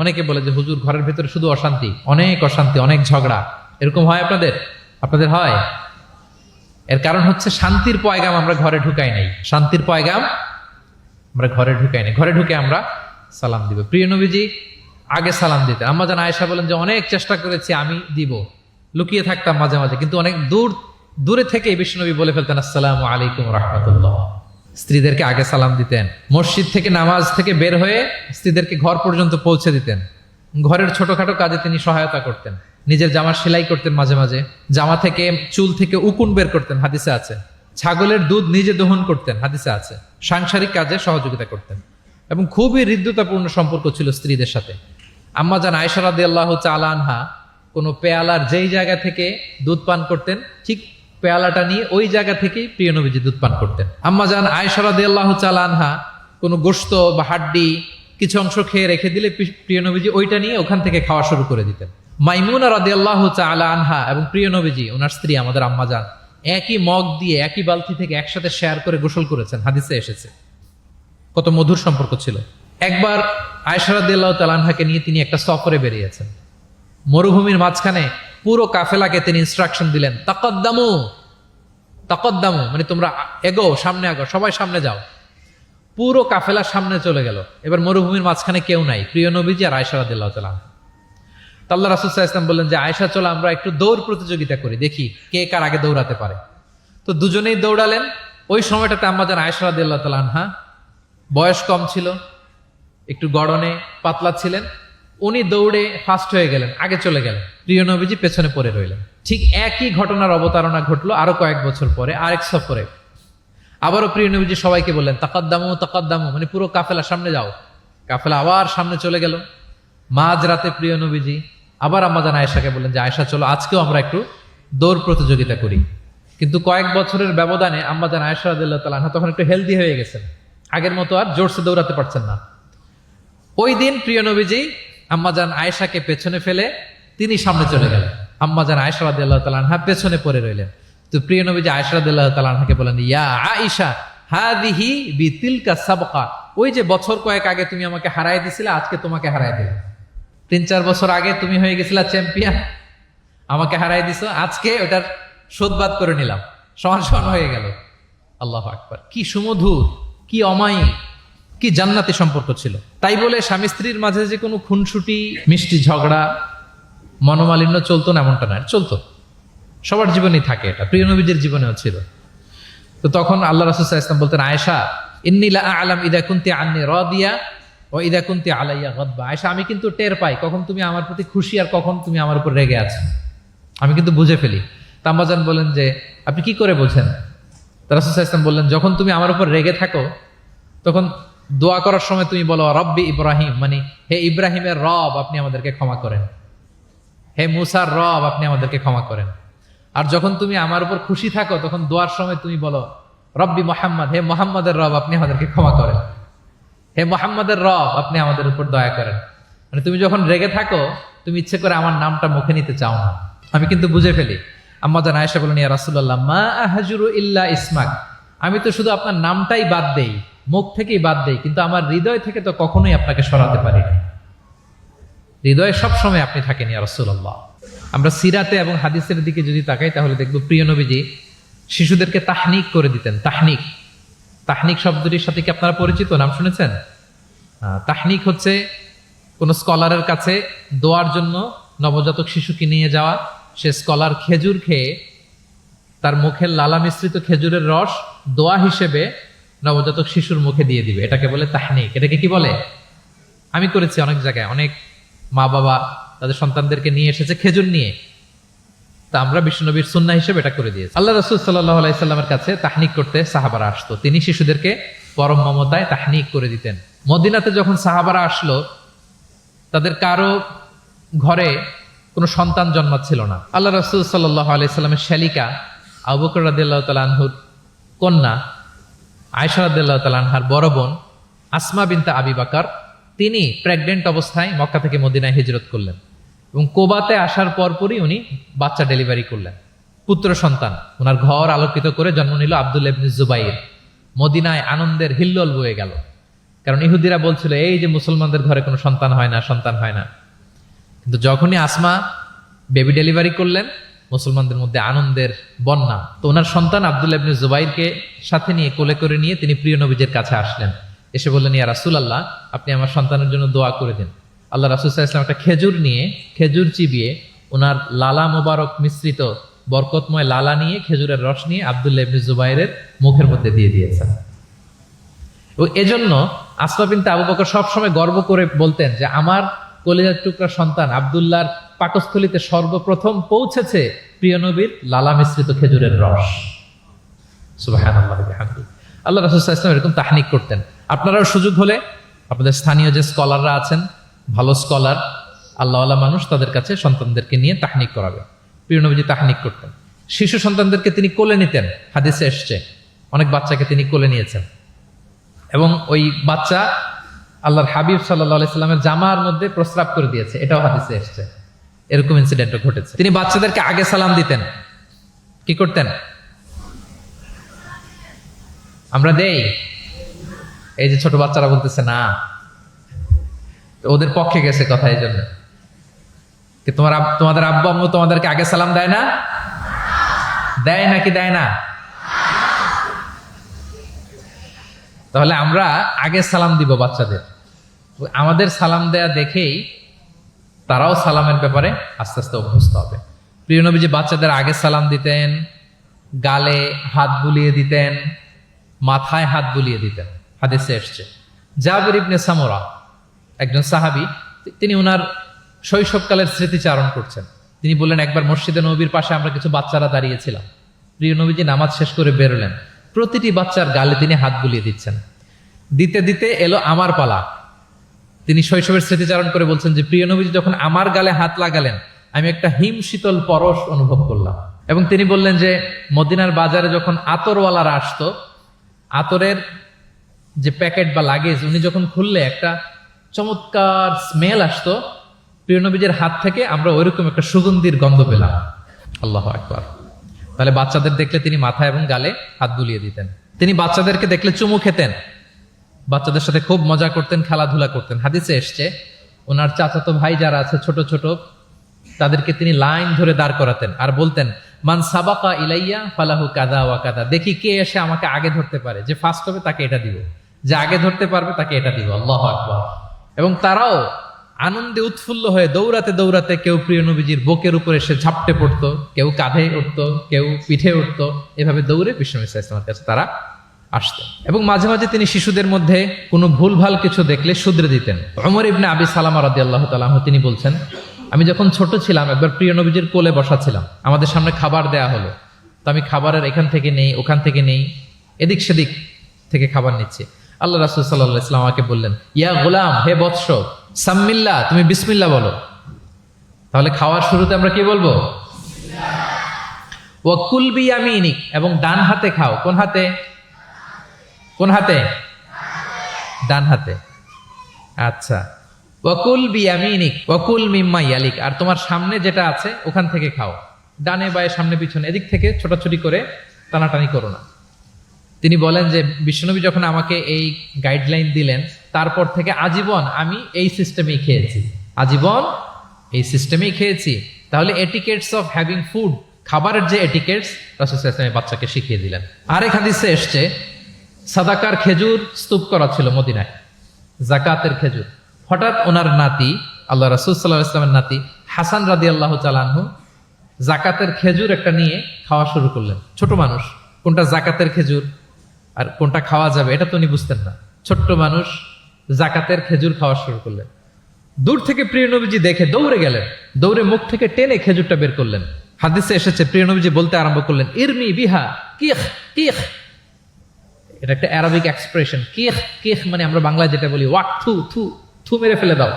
অনেকে বলে যে হুজুর ঘরের ভেতরে শুধু অশান্তি, অনেক ঝগড়া, এরকম হয় আপনাদের? আপনাদের হয়? এর কারণ হচ্ছে শান্তির পয়গাম আমরা ঘরে ঢুকাই নাই। শান্তির পয়গাম আমরা ঘরে ঢুকাই নাই। ঘরে ঢুকে আমরা সালাম দিব। প্রিয় নবীজি আগে সালাম দিতেন। আম্মা জান আয়েশা বলেন যে অনেক চেষ্টা করেছি আমি দিব, লুকিয়ে থাকতাম মাঝে মাঝে, কিন্তু অনেক দূরে থেকে বিশ্বনবী বলে ফেলতেন আসসালামু আলাইকুম রাহমাতুল্লাহ। স্ত্রীদেরকে আগে সালাম দিতেন। মসজিদ থেকে নামাজ থেকে বের হয়ে স্ত্রীদেরকে ঘর পর্যন্ত পৌঁছে দিতেন। ঘরের ছোটখাটো কাজে তিনি সহায়তা করতেন। নিজের জামা সেলাই করতেন, মাঝে মাঝে জামা থেকে চুল থেকে উকুন বের করতেন, হাদিসে আছে। ছাগলের দুধ নিজে দহন করতেন, হাদিসে আছে। সাংসারিক কাজে সহযোগিতা করতেন এবং খুবই হৃদ্যতাপূর্ণ সম্পর্ক ছিল স্ত্রীদের সাথে। আম্মা জান আয়েশা রাদিয়াল্লাহু তাআলা আনহা কোনো পেয়ালার যেই জায়গা থেকে দুধ পান করতেন, ঠিক পেয়ালাটা নিয়ে ওই জায়গা থেকেই প্রিয় নবীজি দুধ পান করতেন। আম্মা জান আয়েশা রাদিয়াল্লাহু তাআলা আনহা কোনো গোশত বা হাড্ডি কিছু অংশ খেয়ে রেখে দিলে প্রিয় নবীজি ওইটা নিয়ে ওখান থেকে খাওয়া শুরু করে দিতেন। মাইমুনা রাদিয়াল্লাহু তাআলা আনহা এবং প্রিয় নবীজি, ওনার স্ত্রী আমাদের আম্মা জান, একই মগ দিয়ে একই বালতি থেকে একসাথে শেয়ার করে গোসল করেছেন, হাদিসে এসেছে। কত মধুর সম্পর্ক ছিল। একবার আয়েশা রাদিয়াল্লাহু তাআলা আনহাকে নিয়ে তিনি একটা সফরে বেরিয়েছেন। মরুভূমির মাঝখানে পুরো কাফেলাকে তিনি ইনস্ট্রাকশন দিলেন, তাকাদ্দামু তাকাদ্দামু, মানে তোমরা এগো, সামনে আগো, সবাই সামনে যাও। পুরো কাফেলা সামনে চলে গেল। এবার মরুভূমির মাঝখানে কেউ নাই, প্রিয় নবীজি আর আয়েশা রাদিয়াল্লাহু তাআলা আনহা। আল্লাহ রাসূল সাল্লাল্লাহু আলাইহি ওয়াসাল্লাম বললেন যে আয়েশা, চলো আমরা একটু দৌড় প্রতিযোগিতা করি, দেখি কে কার আগে দৌড়াতে পারে। তো দুজনেই দৌড়ালেন। ওই সময়টাতে আম্মা জান আয়েশা রাদিয়াল্লাহু তাআলা আনহা বয়স কম ছিল, একটু গড়নে পাতলা ছিলেন। উনি দৌড়ে ফাস্ট হয়ে গেলেন, আগে চলে গেলেন। প্রিয় নবীজি পেছনে পড়ে রইলেন। ঠিক একই ঘটনার অবতারণা ঘটলো আরো কয়েক বছর পরে আরেক সফরে। আবারও প্রিয় নবীজি সবাইকে বললেন তাকাদ্দামু তাকাদ্দামু, মানে পুরো কাফেলা সামনে যাও। কাফেলা আবার সামনে চলে গেল। মাঝরাতে প্রিয় নবীজি আবার আম্মা জান আয়েশাকে বললেন যে আয়েশা, চলো আজকেও আমরা একটু দৌড় প্রতিযোগিতা করি। কিন্তু কয়েক বছরের ব্যবধানে আম্মা জান আয়েশা রাদিয়াল্লাহু তাআলা আনহা তখন একটু হেলদি হয়ে গেছেন, আগের মতো আর জোরসে দৌড়াতে পারছেন না। ওই দিন প্রিয় নবীজি আম্মা জান আয়েশাকে পেছনে ফেলে তিনি সামনে চলে গেলেন। আম্মা জান আয়েশা রাদিয়াল্লাহু তাআলা আনহা পেছনে পড়ে রইলেন। তো প্রিয় নবীজি আয়েশা রাদিয়াল্লাহু তাআলা আনহাকে বলেন, ইয়া আয়েশা হাদিহি বিতিলকা সাবকা, ওই যে বছর কয়েক আগে তুমি আমাকে হারায় দিছিলে, আজকে তোমাকে হারায় দিলাম। 3-4 বছর আগে তুমি হয়ে গেছিলা চ্যাম্পিয়ন, আমাকে হারায় দিছো, আজকে ওটার শোধবাদ করে নিলাম, সমান সমান হয়ে গেল। আল্লাহু আকবার! কি সুমধুর, কি অমায়িক, কি জান্নাতি সম্পর্ক ছিল। তাই বলে স্বামী স্ত্রীর মাঝে যে কোনো খুনসুটি, মিষ্টি ঝগড়া, মনোমালিন্য চলতো না এমনটা নয়, চলতো। সবার জীবনেই থাকে এটা, প্রিয় নবীজির জীবনেও ছিল। তো তখন আল্লাহ রাসূল সাল্লাল্লাহু আলাইহি ওয়াসাল্লাম বলতেন, আয়েশা ইন্নী লা আ'লাম ইযা কুনতি আন্নী রাদিয়া ওয়া ইযা কুনতি আলাইয়া গাদবা। আয়েশা, আমি কিন্তু টের পাই কখন তুমি আমার প্রতি খুশি আর কখন তুমি আমার উপর রেগে আছো, আমি কিন্তু বুঝে ফেলি। আম্মা জান বলেন যে আপনি কি করে বোঝেন? রাসূল সাল্লাল্লাহু আলাইহি ওয়াসাল্লাম বললেন, যখন তুমি আমার উপর রেগে থাকো তখন দোয়া করার সময় তুমি বলো রব্বি ইব্রাহিম, মানে হে ইব্রাহিমের রব আপনি আমাদেরকে ক্ষমা করেন, হে মুসার রব আপনি আমাদেরকে ক্ষমা করেন। আর যখন তুমি আমার উপর খুশি থাকো তখন দোয়ার সময় তুমি বলো রব্বি মুহাম্মদ, হে মুহাম্মাদের রব আপনি আমাদেরকে ক্ষমা করেন, হে মুহাম্মাদের রব আপনি আমাদের উপর দয়া করেন। মানে তুমি যখন রেগে থাকো তুমি ইচ্ছে করে আমার নামটা মুখে নিতে চাও না, আমি কিন্তু বুঝে ফেলি। আম্মা জান আয়েশা বলেন, ইয়া রাসূলুল্লাহ মা আহজুরু ইল্লা ইসমাক, আমি তো শুধু আপনার নামটাই বাদ দেই, মুখ থেকেই বাদ দেই, কিন্তু আমার হৃদয় থেকে তো কখনোই আপনাকে সরাতে পারি না। হৃদয়ে সবসময় আপনি থাকেন ইয়া রাসূলুল্লাহ। আমরা সিরাতে এবং হাদিসের দিকে যদি তাকাই তাহলে দেখব প্রিয় নবীজি শিশুদেরকে তাহনিক করে দিতেন। তাহনিক, তাহনিক শব্দটির সাথে কি আপনারা পরিচিত? নাম শুনেছেন? তাহনিক হচ্ছে কোন স্কলারের কাছে দোয়ার জন্য নবজাতক শিশুকে নিয়ে যাওয়া। সে স্কলার খেজুর খেয়ে তার মুখের লালা মিশ্রিত খেজুরের রস দোয়া হিসেবে নবজাতক শিশুর মুখে দিয়ে দিবে, এটাকে বলে তাহনিক। এটাকে কি বলে? আমি করেছি অনেক জায়গায়, অনেক মা বাবা তাদের সন্তানদেরকে নিয়ে এসেছে খেজুর নিয়ে, তা আমরা বিশ্বনবীর সুন্নাহ হিসেবে এটা করে দিয়েছি। আল্লাহ রাসূল সাল্লাল্লাহু আলাইহি সাল্লামের কাছে তাহনিক করতে সাহাবারা আসতো, তিনি শিশুদেরকে পরম মমতায় তাহনিক করে দিতেন। মদিনাতে যখন সাহাবারা আসলো তাদের কারো ঘরে কোনো সন্তান জন্মাচ্ছিল না। আল্লাহ রাসূল সাল্লাল্লাহু আলাইহি সাল্লামের শ্যালিকা আবু বকর রাদিয়াল্লাহু তাআলা আনহুর কন্যা আয়েশা রাদিয়াল্লাহু তাআলা আনহার বড় বোন আসমা বিনতে আবি বকর, তিনি প্রেগনেন্ট অবস্থায় মক্কা থেকে মদিনায় হিজরত করলেন এবং কোবাতে আসার পরপরই উনি বাচ্চা ডেলিভারি করলেন, পুত্র সন্তান। ওনার ঘর আলোকিত করে জন্ম নিল আব্দুল্লাহ ইবনে জুবাইর। মদিনায় আনন্দের হিল্লোল বয়ে গেল। কারণ ইহুদিরা বলছিল এই যে মুসলমানদের ঘরে কোনো সন্তান হয় না, সন্তান হয় না। কিন্তু যখনই আসমা বেবি ডেলিভারি করলেন, মুসলমানদের মধ্যে আনন্দের বন্যা। তো ওনার সন্তান আব্দুল্লাহ ইবনে জুবাইরকে সাথে নিয়ে কোলে করে নিয়ে তিনি প্রিয় নবীজির কাছে আসলেন। এসে বললেন, ইয়া রাসূলুল্লাহ, আপনি আমার সন্তানের জন্য দোয়া করে দিন। আল্লাহ রাসূল সাল্লাল্লাহু আলাইহি ওয়াসাল্লাম একটা খেজুর নিয়ে, খেজুর চিবিয়ে ওনার লালা মোবারক মিশ্রিত বরকতময় লালা নিয়ে, খেজুরের রস নিয়ে আব্দুল্লাহ ইবনে জুবাইরের মুখের মধ্যে দিয়ে দিয়েছেন। ও এজন্য আসমা বিনতে আবু বকর সবসময় গর্ব করে বলতেন যে আমার কলিজার টুকরা সন্তান আব্দুল্লাহর পাকস্থলিতে সর্বপ্রথম পৌঁছেছে প্রিয় নবীর লালা মিশ্রিত খেজুরের রস। সুবহানাল্লাহি ওয়া বিহামদিহি। আল্লাহ রাসূল সাল্লাল্লাহু আলাইহি ওয়াসাল্লাম এরকম তাহনিক করতেন। আপনারাও সুযোগ হলে আপনাদের স্থানীয় যে স্কলাররা আছেন, ভালো স্কলার, আল্লাহওয়ালা মানুষ, তাদের কাছে সন্তানদেরকে নিয়ে তাহনিক করাবে। প্রিয় নবীজি তাহনিক করতেন। শিশু সন্তানদেরকে তিনি কোলে নিতেন, হাদিসে এসছে অনেক বাচ্চাকে তিনি কোলে নিয়েছেন। এবং ওই বাচ্চা আল্লাহর হাবিব সাল্লাল্লাহু আলাইহি সাল্লামের জামার মধ্যে প্রস্রাব করে দিয়েছে, এটাও হাদিসে এসছে। এরকম ইনসিডেন্টও ঘটেছে। তিনি বাচ্চাদেরকে আগে সালাম দিতেন। কি করতেন? আমরা দেই, এই যে ছোট বাচ্চারা বলতেছে না, ওদের পক্ষে গেছে কথা। এই জন্য তোমাদের আব্বু আম্মু তোমাদেরকে আগে সালাম দেয় না? দেয় নাকি দেয় না? তাহলে আমরা আগে সালাম দিব বাচ্চাদের। আমাদের সালাম দেয়া দেখেই তারাও সালামের ব্যাপারে আস্তে আস্তে অভ্যস্ত হবে। প্রিয় নবীজি বাচ্চাদের আগে সালাম দিতেন, গালে হাত বুলিয়ে দিতেন, মাথায় হাত বুলিয়ে দিতেন। হাদিসে এসছে জাবির ইবনে সামুরা একজন সাহাবী, তিনি ওনার শৈশবকালের স্মৃতিচারণ করছেন। তিনি বললেন, একবার মসজিদে নবীর পাশে আমরা কিছু বাচ্চারা দাঁড়িয়েছিলাম। প্রিয় নবীজি নামাজ শেষ করে বেরোলেন, প্রতিটি বাচ্চার গালে তিনি হাত বুলিয়ে দিচ্ছেন। দিতে দিতে এলো আমার পালা। তিনি শৈশবের স্মৃতিচারণ করে বলছেন যে প্রিয় নবীজি যখন আমার গালে হাত লাগালেন, আমি একটা হিম শীতল পরশ অনুভব করলাম। এবং তিনি বললেন যে মদিনার বাজারে যখন আতরওয়ালারা আসতো, আতরের যে প্যাকেট বা লাগেজ উনি যখন খুললে একটা চমৎকার স্মেল আসতো, প্রিয় নবীজির হাত থেকে আমরা ওইরকম একটা সুগন্ধির গন্ধ পেলাম। আল্লাহু আকবার। তাহলে বাচ্চাদের দেখলে তিনি মাথায় এবং গালে হাত বুলিয়ে দিতেন। তিনি বাচ্চাদেরকে দেখলে চুমু খেতেন, বাচ্চাদের সাথে খুব মজা করতেন, খেলাধুলা করতেন। হাদিসে এসছে ওনার চাচাতো ভাই যারা আছে ছোট ছোট, তাদেরকে তিনি লাইন ধরে দাঁড় করাতেন আর বলতেন, মান সাবাকা ইলাইয়া ফালাহু কাদা ওয়া কাদা। দেখি কে এসে আমাকে আগে ধরতে পারে, যে ফার্স্ট হবে তাকে এটা দিব, যে আগে ধরতে পারবে তাকে এটা দিব। আল্লাহু আকবার। এবং তারাও আনন্দে উৎফুল্ল হয়ে দৌড়াতে দৌড়াতে কেউ প্রিয় নবীজির বুকের উপরে এসে ঝাপটে পড়তো, কেউ কাঁধে উঠতো, কেউ পিঠে উঠতো। এভাবে দৌড়ে বিশ্বনবী সাল্লাল্লাহু আলাইহি ওয়াসাল্লামের কাছে তারা আসতেন। এবং মাঝে মাঝে তিনি শিশুদের মধ্যে কোনো ভুলভাল কিছু দেখলে শুধরে দিতেন। ওমর ইবনে আবি সালামা রাদিয়াল্লাহু তাআলা আনহু তিনি বলছেন, আমি যখন ছোট ছিলাম একবার প্রিয় নবীজির কোলে বসা ছিলাম, আমাদের সামনে খাবার দেয়া হলো। তো আমি খাবারের এখান থেকে নেই, ওখান থেকে নেই, এদিক সেদিক থেকে খাবার নিচ্ছি। আল্লাহ রাসূল সাল্লাল্লাহু আলাইহি ওয়াসাল্লাম আমাকে বললেন, ইয়া গোলাম, হে বৎস, সাম্মিল্লাহ, তুমি বিসমিল্লাহ বলো। তাহলে খাওয়ার শুরুতে আমরা কি বলবো? ওয়া কুল বিয়ামিনিক, এবং ডান হাতে খাও। কোন হাতে? কোন হাতে? ডান হাতে। আচ্ছা। ওয়াকুল বিয়ামিনিক ওয়াকুল মিম্মা ইয়ালিক, আর তোমার সামনে যেটা আছে ওখান থেকে খাও। ডানে বায়ে সামনে পিছনে এদিক থেকে ছোটাছুটি করে টানাটানি করো না। তিনি বলেন যে বিশ্বনবী যখন আমাকে এই গাইডলাইন দিলেন, তারপর থেকে আজীবন আমি এই সিস্টেমেই খেয়েছি, আজীবন এই সিস্টেমেই খেয়েছি। তাহলে এটিকেটস অফ হ্যাভিং ফুড, খাবারের যে এটিকেটস, রাসূল সাল্লাল্লাহু আলাইহি ওয়াসাল্লাম বাচ্চাকে শিখিয়ে দিলেন। আরেক হাদিসে এসছে সাদাকার খেজুর স্তূপ করা ছিল মদিনায়, যাকাতের খেজুর। হঠাৎ ওনার নাতি, আল্লাহ রাসূল সাল্লাল্লাহু আলাইহি ওয়াসাল্লামের নাতি হাসান রাদিয়াল্লাহু তাআলা আনহু যাকাতের খেজুর একটা নিয়ে খাওয়া শুরু করলেন। ছোট মানুষ, কোনটা যাকাতের খেজুর আর কোনটা খাওয়া যাবে এটা তো উনি বুঝতেন না। ছোট্ট মানুষ যাকাতের খেজুর খাওয়া শুরু করলেন। দূর থেকে প্রিয় নবীজি দেখে দৌড়ে গেলেন, দৌড়ে মুখ থেকে টেনে খেজুরটা বের করলেন। হাদিসে এসেছে প্রিয় নবীজি বলতে আরম্ভ করলেন, ইরমি বিহা কিখ কিখ। এটা একটা আরবিক এক্সপ্রেশন। কিখ কিখ মানে আমরা বাংলায় যেটা বলি ওয়াক, থু থু, থু মেরে ফেলে দাও।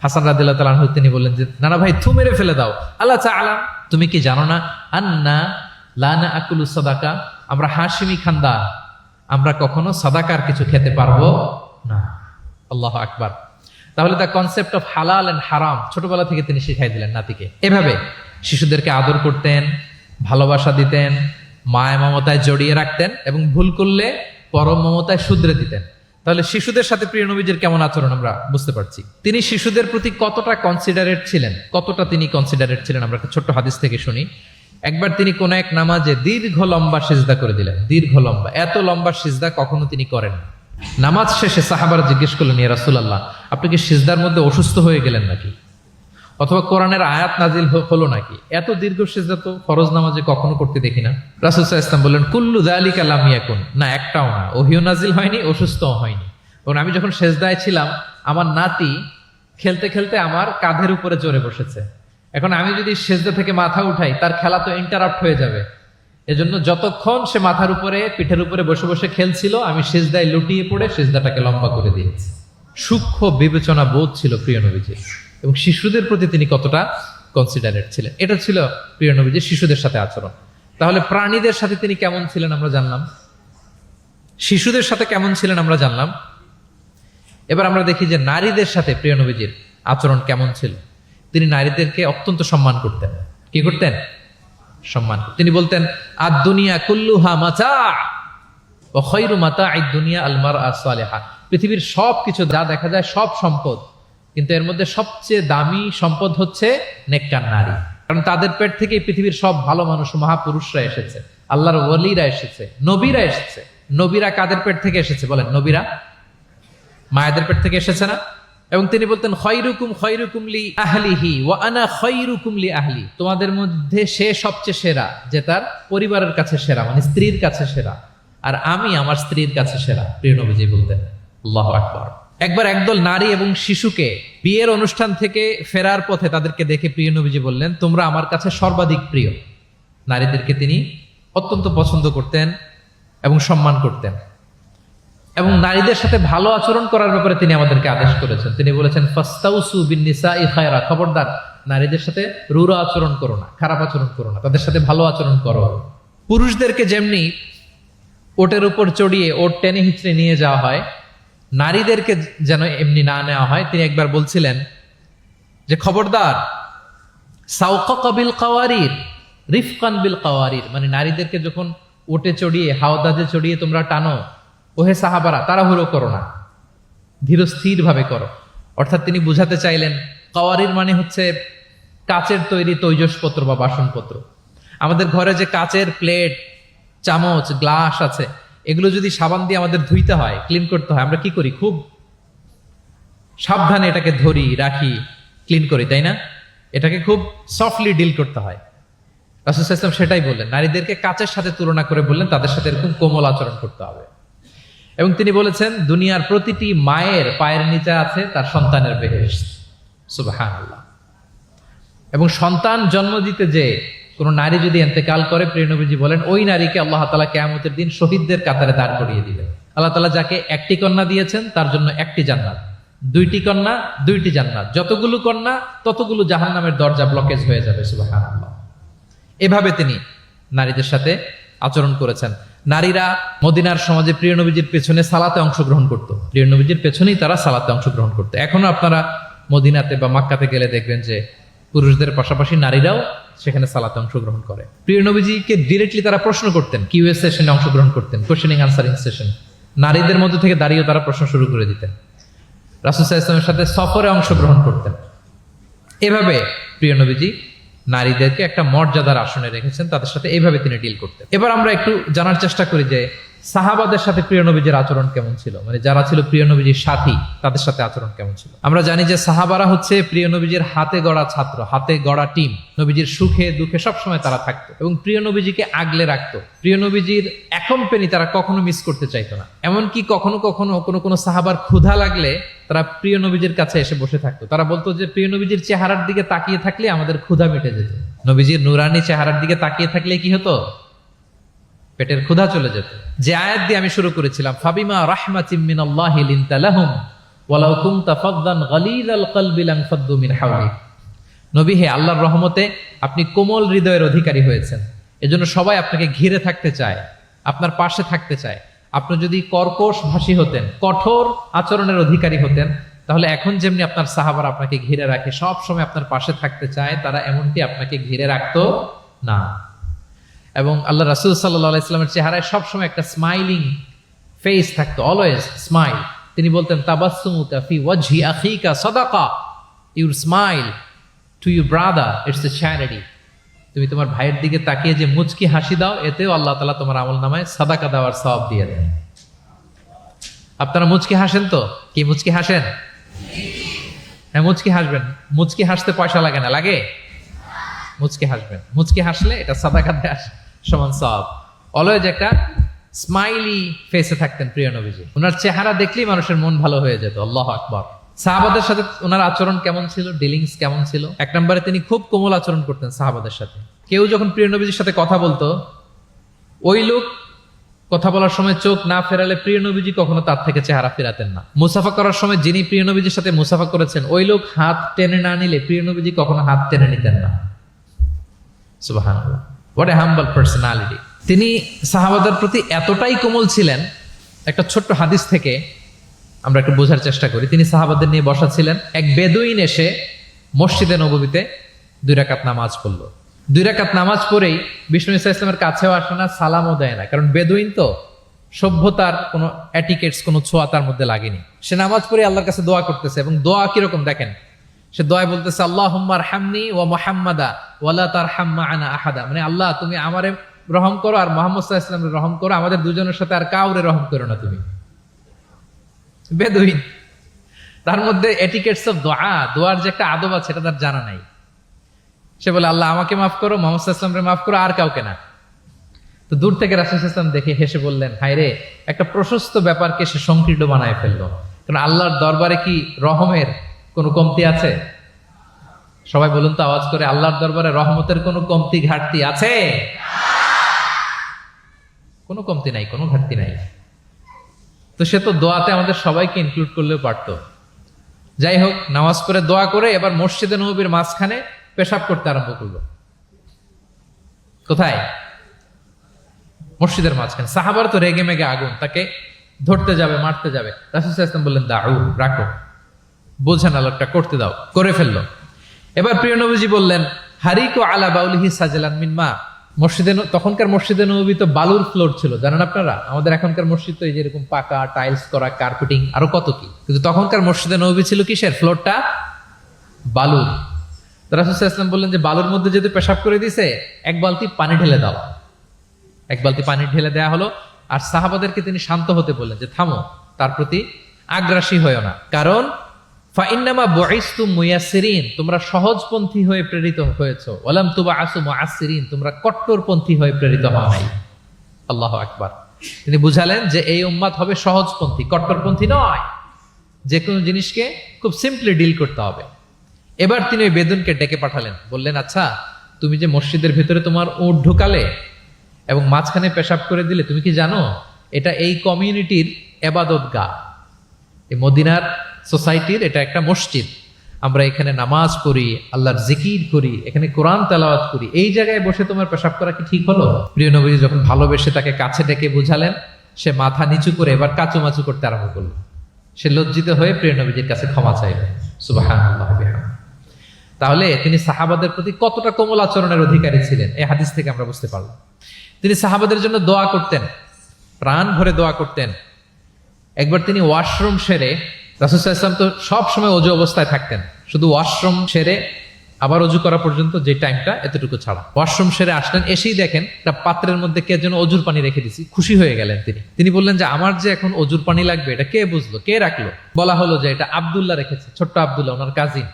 হাসান রাদিয়াল্লাহু তাআলা আনহু তিনি বললেন যে নানা ভাই, থু মেরে ফেলে দাও। আল্লাহ তাআলা, তুমি কি জানো না, আন্না লা নাআকুলু সাদাকা, আমরা হাশিমি খানদান, আমরা কখনো সাদাকার কিছু খেতে পারবো না। আল্লাহু আকবার। তাহলে দ্য কনসেপ্ট অফ হালাল এন্ড হারাম ছোটবেলা থেকে তিনি শিখাই দিলেন নাতিকে। এভাবে শিশুদেরকে আদর করতেন, ভালোবাসা দিতেন, মায়া মমতায় জড়িয়ে রাখতেন এবং ভুল করলে পরম মমতায় শুধরে দিতেন। তাহলে শিশুদের সাথে প্রিয় নবীজির কেমন আচরণ আমরা বুঝতে পারছি। তিনি শিশুদের প্রতি কতটা কনসিডারেট ছিলেন, আমরা একটা ছোট্ট হাদিস থেকে শুনি। একবার তিনি কোন এক নামাজে দীর্ঘ লম্বা সিজদা করে দিলেন, দীর্ঘ লম্বা, এত লম্বা সিজদা কখনো তিনি করেন না। নামাজ শেষে সাহাবারা জিজ্ঞেস করলেন, ইয়া রাসূলুল্লাহ, আপনি কি সিজদার মধ্যে অসুস্থ হয়ে গেলেন নাকি, অথবা কোরআনের আয়াত নাজিল হলো নাকি? এত দীর্ঘ সিজদা তো ফরজ নামাজে কখনো করতে দেখি না। রাসূল সাল্লাল্লাহু আলাইহি ওয়াসাল্লাম বললেন, কুল্লু যালিকা লাম ইয়াকুন, না একটাও না, ওহিও নাজিল হয়নি, অসুস্থও হয়নি। এবং আমি যখন সিজদায় ছিলাম, আমার নাতি খেলতে খেলতে আমার কাঁধের উপরে চড়ে বসেছে। এখন আমি যদি সিজদা থেকে মাথা উঠাই, তার খেলা তো ইন্টারাপ্ট হয়ে যাবে। এজন্য যতক্ষণ সে মাথার উপরে, পিঠের উপরে বসে বসে খেলছিল, আমি সিজদায় লুটিয়ে পড়ে সিজদাটাকে লম্বা করে দিয়েছি। সূক্ষ্ম বিবেচনা বোধ ছিল প্রিয় নবীজির, এবং শিশুদের প্রতি তিনি কতটা কনসিডারেট ছিলেন, এটা ছিল প্রিয় নবীজির শিশুদের সাথে আচরণ। তাহলে প্রাণীদের সাথে তিনি কেমন ছিলেন আমরা জানলাম, শিশুদের সাথে কেমন ছিলেন আমরা জানলাম। এবার আমরা দেখি যে নারীদের সাথে প্রিয় নবীজির আচরণ কেমন ছিল। তিনি নারীদেরকে অত্যন্ত সম্মান করতেন। কি করতেন? সম্মান। তিনি বলতেন, আদ দুনিয়া কুল্লুহা মাতা ওয়া খায়রু মাতা'আদ দুনিয়া আল মারআ সালিহা। পৃথিবীর সব কিছু যা দেখা যায় সব সম্পদ, কিন্তু এর মধ্যে সবচেয়ে দামি সম্পদ হচ্ছে নেককার নারী। কারণ তাদের পেট থেকে পৃথিবীর সব ভালো মানুষ, মহাপুরুষরা এসেছে, আল্লাহর ওয়ালিরা এসেছে, নবীরা এসেছে। নবীরা কাদের পেট থেকে এসেছে বলেন? নবীরা মায়েদের পেট থেকে এসেছে না? এবং তিনি বলতেন, খায়রুকুম খায়রুকুম লি আহলিহি ওয়া আনা খায়রুকুম লি আহলি। তোমাদের মধ্যে সে সবচেয়ে সেরা যে তার পরিবারের কাছে সেরা, মানে স্ত্রীর কাছে সেরা, আর আমি আমার স্ত্রীর কাছে সেরা। প্রিয় নবীজি বলতেন। আল্লাহু আকবার। একবার একদল নারী এবং শিশুকে বিয়ের অনুষ্ঠান থেকে ফেরার পথে তাদেরকে দেখে প্রিয় নবীজি বললেন, তোমরা আমার কাছে সর্বাধিক প্রিয়। নারীদেরকে তিনি অত্যন্ত পছন্দ করতেন এবং সম্মান করতেন, এবং নারীদের সাথে ভালো আচরণ করার ব্যাপারে তিনি আমাদেরকে আদেশ করেছেন। তিনি বলেছেন, ফাস্তাউসু বিন নিসাই খায়রা, খবরদার নারীদের সাথে রূঢ় আচরণ করো না, খারাপ আচরণ করো না, তাদের সাথে ভালো আচরণ করো। পুরুষদেরকে যেমনি ওটের উপর চড়িয়ে ওট টেনে হিচড়ে নিয়ে যাওয়া হয়, নারীদেরকে যেন এমনি না নেওয়া হয়। তিনি একবার বলছিলেন যে, খবরদার সাওকা বিল কাওয়ারির রিফকান বিল কাওয়ারির, মানে নারীদেরকে যখন ওটে চড়িয়ে, হাওদাজে চড়িয়ে তোমরা টানো, ওহে সাহাবারা, তাড়াহুড়ো করো না, ধীর স্থির ভাবে করো। অর্থাৎ তিনি বুঝাতে চাইলেন, কাওয়ারির মানে হচ্ছে কাচের তৈরি তৈজসপত্র বা বাসনপত্র। আমাদের ঘরে যে কাচের প্লেট, চামচ, গ্লাস আছে, এগুলো যদি সাবান দিয়ে আমাদের ধুইতে হয়, ক্লিন করতে হয়, আমরা কি করি? খুব সাবধানে এটাকে ধরি, রাখি, ক্লিন করি, তাই না? এটাকে খুব সফটলি ডিল করতে হয়। রাসূল সাল্লাল্লাহু আলাইহি ওয়াসাল্লাম সেটাই বললেন, নারীদেরকে কাচের সাথে তুলনা করে বললেন তাদের সাথে এরকম কোমল আচরণ করতে হবে। এবং তিনি বলেছেন, দুনিয়ার প্রতিটি মায়ের পায়ের নিচে আছে তার সন্তানের বেহেশত। সুবহানাল্লাহ। এবং সন্তান জন্ম দিতে যে কোন নারী যদি ইন্তেকাল করে, প্রিয় নবীজি বলেন, ওই নারীকে আল্লাহ তাআলা কিয়ামতের দিন শহীদদের কাতারে দাঁড় করিয়ে দিবেন। আল্লাহ তাআলা যাকে একটি কন্যা দিয়েছেন তার জন্য একটি জান্নাত, দুইটি কন্যা দুইটি জান্নাত, যতগুলো কন্যা ততগুলো জাহান্নামের দরজা ব্লকেজ হয়ে যাবে। সুবহানাল্লাহ। এভাবে তিনি নারীদের সাথে আচরণ করেছেন। নারীরা মদিনার সমাজে প্রিয় নবীজির পেছনে সালাতে অংশগ্রহণ করত, প্রিয় নবীজির পেছনেই তারা সালাতে অংশগ্রহণ করতো। এখনো আপনারা মদিনাতে বা মক্কাতে গেলে দেখবেন যে পুরুষদের পাশাপাশি নারীরাও সেখানে সালাতে অংশগ্রহণ করে। প্রিয় নবীজিকে ডিরেক্টলি তারা প্রশ্ন করতেন, কিউএস সেশনে অংশগ্রহণ করতেন, কোশ্চেনিং আনসারিং সেশন, নারীদের মধ্যে থেকে দাঁড়িয়ে তারা প্রশ্ন শুরু করে দিতেন। রাসূল সাল্লাল্লাহু আলাইহি ওয়াসাল্লামের সাথে সফরে অংশগ্রহণ করতেন। এভাবে প্রিয় নবীজি নারীদেরকে একটা মর্যাদার আসনে রেখেছেন, তাদের সাথে এইভাবে তিনি ডিল করতেন। এবার আমরা একটু জানার চেষ্টা করি যে সাহাবাদের সাথে প্রিয় নবীজির আচরণ কেমন ছিল, মানে যারা ছিল প্রিয় নবীজির সাথী, তাদের সাথে আচরণ কেমন ছিল। আমরা জানি যে সাহাবারা হচ্ছে প্রিয় নবীজির হাতে গড়া ছাত্র, হাতে গড়া টিম। নবীজির সুখে দুঃখে সবসময় তারা থাকতো এবং প্রিয় নবীজিকে আগলে রাখতো। প্রিয় নবীজির একম পেনি তারা কখনো মিস করতে চাইতো না। এমনকি কখনো কখনো কোনো সাহাবার ক্ষুধা লাগলে তারা প্রিয় নবীজির কাছে এসে বসে থাকতো। তারা বলতো যে প্রিয় নবীজির চেহারার দিকে তাকিয়ে থাকলে আমাদের ক্ষুধা মিটে যেত। নবীজির নুরানি চেহারার দিকে তাকিয়ে থাকলে কি হতো? পেটের ক্ষুধা চলে যেত। যে আয়াত দিয়ে আমি শুরু করেছিলাম, ফাবিমা রাহমাতিম মিনাল্লাহি লিনতা লাহুম ওয়ালাউ কুনতা ফাদদান গালিযাল কলবি লানফাদ্দু মিন হাওলিক। নবী হে, আল্লাহর রহমতে আপনি কোমল হৃদয়ের অধিকারী হয়েছেন, এজন্য সবাই আপনাকে ঘিরে থাকতে চায়, আপনার পাশে থাকতে চায়। আপনি যদি কর্কশ ভাষী হতেন, কঠোর আচরণের অধিকারী হতেন, তাহলে এখন যেমনি আপনার সাহাবারা আপনাকে ঘিরে রাখে, সব সময় আপনার পাশে থাকতে চায়, তারা এমনটি আপনাকে ঘিরে রাখতো না। এবং আল্লাহ রাসূল সাল্লাল্লাহু আলাইহি ওয়াসাল্লামের চেহারায় সবসময় একটা স্মাইলিং ফেস থাকতো, অলওয়েজ স্মাইল। তিনি বলতেন তাবাসসুমুকা ফি ওয়াজহি আখিকা সাদাকা, your smile to your brother it's a charity. তুমি তোমার ভাইয়ের দিকে তাকিয়ে যে মুচকি হাসি দাও, এতেও আল্লাহ তাআলা তোমার আমলনামায় সাদাকা দেওয়ার সওয়াব দিয়ে দেন। আপনারা মুচকি হাসেন তো? কি মুচকি হাসেন? হ্যাঁ, মুচকি হাসবেন। মুচকি হাসতে পয়সা লাগে না, লাগে? মুচকি হাসবেন। মুচকি হাসলে এটা সাদাকা দেওয়ার সমান সওয়াব। অলওয়েজ একটা স্মাইলি ফেসে থাকতেন প্রিয় নবীজি। ওনার চেহারা দেখলেই মানুষের মন ভালো হয়ে যেত। আল্লাহু আকবার। সাহাবাদের সাথে ওনার আচরণ কেমন ছিল, ডিলিংস কেমন ছিল? এক নম্বরে তিনি খুব কোমল আচরণ করতেন সাহাবাদের সাথে। কেউ যখন প্রিয় নবীজির সাথে কথা বলতো, ওই লোক কথা বলার সময় চোখ না ফেরালে প্রিয় নবীজি কখনো তার থেকে চেহারা ফেরাতেন না। মুসাফা করার সময় যিনি প্রিয় নবীজির সাথে মুসাফা করেছেন, ওই লোক হাত টেনে না নিলে প্রিয় নবীজি কখনো হাত টেনে নিতেন না। সুবহানাল্লাহ, হোয়াট এ হাম্বল পার্সোনালিটি। তিনি সাহাবাদের প্রতি এতটাই কোমল ছিলেন, একটা ছোট্ট হাদিস থেকে আমরা একটু বোঝার চেষ্টা করি। তিনি সাহাবাদের নিয়ে বসা ছিলেন, এক বেদুইন এসে মসজিদে নববীতে 2 রাকাত নামাজ পড়লো। 2 রাকাত নামাজ পড়েই বিষ্ণু ইসা ইসলামের কাছেও আসে না, সালামও দেয় না, কারণ বেদুইন তো, সভ্যতার কোনো অ্যাটিকেটস, কোনো ছোঁয়া তার মধ্যে লাগেনি। সে নামাজ পড়ে আল্লাহর কাছে দোয়া করতেছে, এবং দোয়া কিরকম দেখেন, সে দোয়া বলতেছে আল্লাহুম্মা আরহামনি ওয়া মুহাম্মাদা ওয়ালা তারহাম মা'ানা আহাদা, মানে আল্লাহ তুমি আমারে রহম করো আর মুহাম্মদ সাল্লাল্লাহু আলাইহি ওয়াসাল্লামের রহম করো, আমাদের দুজনের সাথে আর কাউরে রহম করো না তুমি। বেদুইন, তার মধ্যে এটিকেটস অফ দোয়া, দোয়ার যে একটা আদব আছে এটা তার জানা নাই। সে বলে আল্লাহ আমাকে মাফ করো, মুহাম্মদ সাল্লাল্লাহু আলাইহি ওয়াসাল্লামকে মাফ করো, আর কাউকে না। তো দূর থেকে রাসূল সাল্লাল্লাহু আলাইহি ওয়াসাল্লাম দেখে হেসে বললেন, হায় রে, একটা প্রশস্ত ব্যাপারকে সে সংকীর্ণ বানায় ফেললো। কারণ আল্লাহর দরবারে কি রহমের কোনো কমতি আছে? সবাই বলুন তো আওয়াজ করে, আল্লাহর দরবারে রহমতের কোনো কমতি ঘাটতি আছে? কোনো কমতি নাই, কোনো ঘাটতি নাই। তো সে তো দোয়াতে আমাদের সবাইকে ইনক্লুড করলেও পারতো। যাই হোক, নামাজ পড়ে দোয়া করে এবার মসজিদে নববীর মাঝখানে পেশাব করতে আরম্ভ করলো। কোথায়? মসজিদের মাঝখানে। সাহাবার তো রেগে মেগে আগুন, তাকে ধরতে যাবে, মারতে যাবে। রাসূল সাল্লাল্লাহু আলাইহি ওয়াসাল্লাম বললেন দাউ, রাখো, বোঝেন আলোকটা করতে দাও, করে ফেললো। এবার প্রিয় নবীজি বললেন হারিকু আলা বাউলিহি সাজলান মিন মা। মসজিদে, তখনকার মসজিদে নববী তো বালুর ফ্লোর ছিল, জানেন আপনারা? আমাদের এখনকার মসজিদ তো এই যে এরকম পাকা টাইলস করা, কার্পেটিং, আরো কত কি, কিন্তু তখনকার মসজিদে নববী ছিল কিসের? ফ্লোরটা বালুর। রাসূল সাল্লাল্লাহু আলাইহি ওয়াসাল্লাম বললেন যে বালুর মধ্যে যেহেতু পেশাব করে দিয়েছে, 1 বালতি পানি ঢেলে দাও। 1 বালতি পানি ঢেলে দেয়া হলো। আর সাহাবাদেরকে তিনি শান্ত হতে বললেন যে থামো, তার প্রতি আগ্রাসী হয়েও না, কারণ ফাইন্নামা বুইসতুম মুয়াসসিরিন, তোমরা সহজপন্থী হয়ে প্রেরিত হয়েছো। ওয়ালাম তুবআসু মুআসসিরিন, তোমরা কট্টরপন্থী হয়ে প্রেরিত হও নাই। আল্লাহু আকবার। তিনি বুঝালেন যে এই উম্মাত হবে সহজপন্থী, কট্টরপন্থী নয়। যে কোনো জিনিসকে খুব সিম্পলি ডিল করতে হবে। এবার তিনি ওই বেদুনকে ডেকে পাঠালেন, বললেন আচ্ছা, তুমি যে মসজিদের ভিতরে তোমার উট ঢুকালে এবং মাঝখানে পেশাব করে দিলে, তুমি কি জানো এটা এই কমিউনিটির ইবাদতগাহ, এই মদিনার সোসাইটির এটা একটা মসজিদ। আমরা এখানে নামাজ পড়ি, আল্লাহর জিকির করি, এখানে কোরআন তেলাওয়াত করি, এই জায়গায় বসে তোমার পেশাব করা কি ঠিক হলো? প্রিয় নবীজি যখন ভালোবেসে তাকে কাছে ডেকে বুঝালেন, সে মাথা নিচু করে এবার কাচুমাচু করতে আরম্ভ করলো। সে লজ্জিত হয়ে প্রিয় নবীজির কাছে ক্ষমা চাইল। সুবহানাল্লাহ বিহামদিহি। তাহলে তিনি সাহাবাদের প্রতি কতটা কোমল আচরণের অধিকারী ছিলেন, এই হাদিস থেকে আমরা বুঝতে পারলাম। তিনি সাহাবাদের জন্য দোয়া করতেন, প্রাণ ভরে দোয়া করতেন। একবার তিনি ওয়াশরুম সেরে, রাসূল সাল্লাল্লাহু আলাইহি ওয়াসাল্লাম তো সব সময় অজু অবস্থায় থাকতেন, শুধু ওয়াশরুম সেরে আবার অজু করা পর্যন্ত যে টাইমটা, এতটুকু ছাড়া। ওয়াশরুম সেরে আসলেন, এসেই দেখেন একটা পাত্রের মধ্যে কে যেন অজুর পানি রেখে দিয়েছি। খুশি হয়ে গেলেন তিনি বললেন যে আমার যে এখন অজুর পানি লাগবে, এটা কে বুঝলো, কে রাখলো? বলা হলো যে এটা আব্দুল্লাহ রেখেছে, ছোট্ট আব্দুল্লাহ, ওনার কাজিন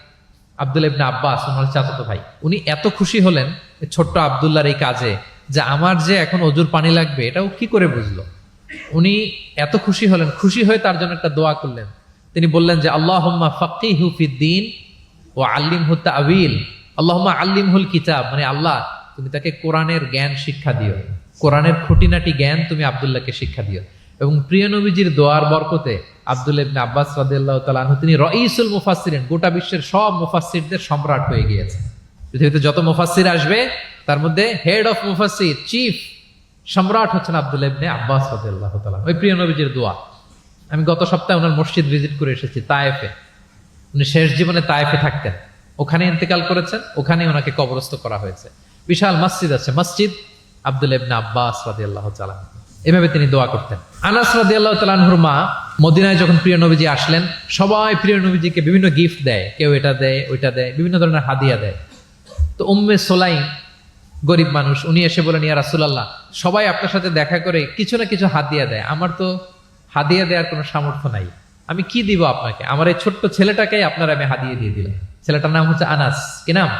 আব্দুল্লাহ ইবনে আব্বাস, ওনার চাচাতো ভাই। উনি এত খুশি হলেন ছোট্ট আব্দুল্লাহর এই কাজে, যে আমার যে এখন অজুর পানি লাগবে এটাও কি করে বুঝলো। উনি এত খুশি হলেন, খুশি হয়ে তার জন্য একটা দোয়া করলেন। তিনি বললেন যে আল্লাহুম্মা ফাক্কিহু ফিদ্দীন ওয়া আল্লিমহু তা'ওয়িল, আল্লাহুম্মা আল্লিমহুল কিতাব, মানে আল্লাহ তুমি তাকে কোরআনের জ্ঞান শিক্ষা দিও, কোরআনের খুঁটিনাটি জ্ঞান তুমি আব্দুল্লাহকে শিক্ষা দিও। এবং প্রিয় নবীজির দোয়ার বরকতে আব্দুল্লাহ ইবনে আব্বাস রাদিয়াল্লাহু তাআলা আনহু তিনি রাইসুল মুফাসসিরিন, গোটা বিশ্বের সব মুফাসসিরদের সম্রাট হয়ে গিয়েছে। পৃথিবীতে যত মুফাসসির আসবে তার মধ্যে হেড অফ মুফাসসির, চিফ সম্রাট হচ্ছেন আব্দুল্লাহ ইবনে আব্বাস রাদিয়াল্লাহু তাআলা। ওই প্রিয় নবীজির দোয়া। আমি গত সপ্তাহে ওনার মসজিদ ভিজিট করে এসেছি, তায়েফে। উনি শেষ জীবনে তায়েফে থাকতেন, ওখানে ইন্তেকাল করেছেন, ওখানে ওনাকে কবরস্থ করা হয়েছে। বিশাল মসজিদ আছে, মসজিদ আব্দুল্লাহ ইবনে আব্বাস রাদিয়াল্লাহু তাআলা। এভাবে তিনি দোয়া করতেন। আনাস রাদিয়াল্লাহু তাআলা আনহুর মা মদিনায় যখন প্রিয় নবীজি আসলেন, সবাই প্রিয় নবীজিকে বিভিন্ন গিফট দেয়, কেউ এটা দেয় ওইটা দেয়, বিভিন্ন ধরনের হাদিয়া দেয়। তো উম্মে সোলাইম গরিব মানুষ, উনি এসে বলেন, ইয়া রাসূলুল্লাহ, সবাই আপনার সাথে দেখা করে কিছু না কিছু হাদিয়া দেয়, আমার তো হাদিয়া দেওয়ার কোনো সামর্থ্য নাই, আমি কি দিব আপনাকে? আমার এই ছোট্ট ছেলেটাকেই আপনার আমি হাদিয়া দিয়ে দিলাম। ছেলেটার নাম হচ্ছে আনাস। কি নাম?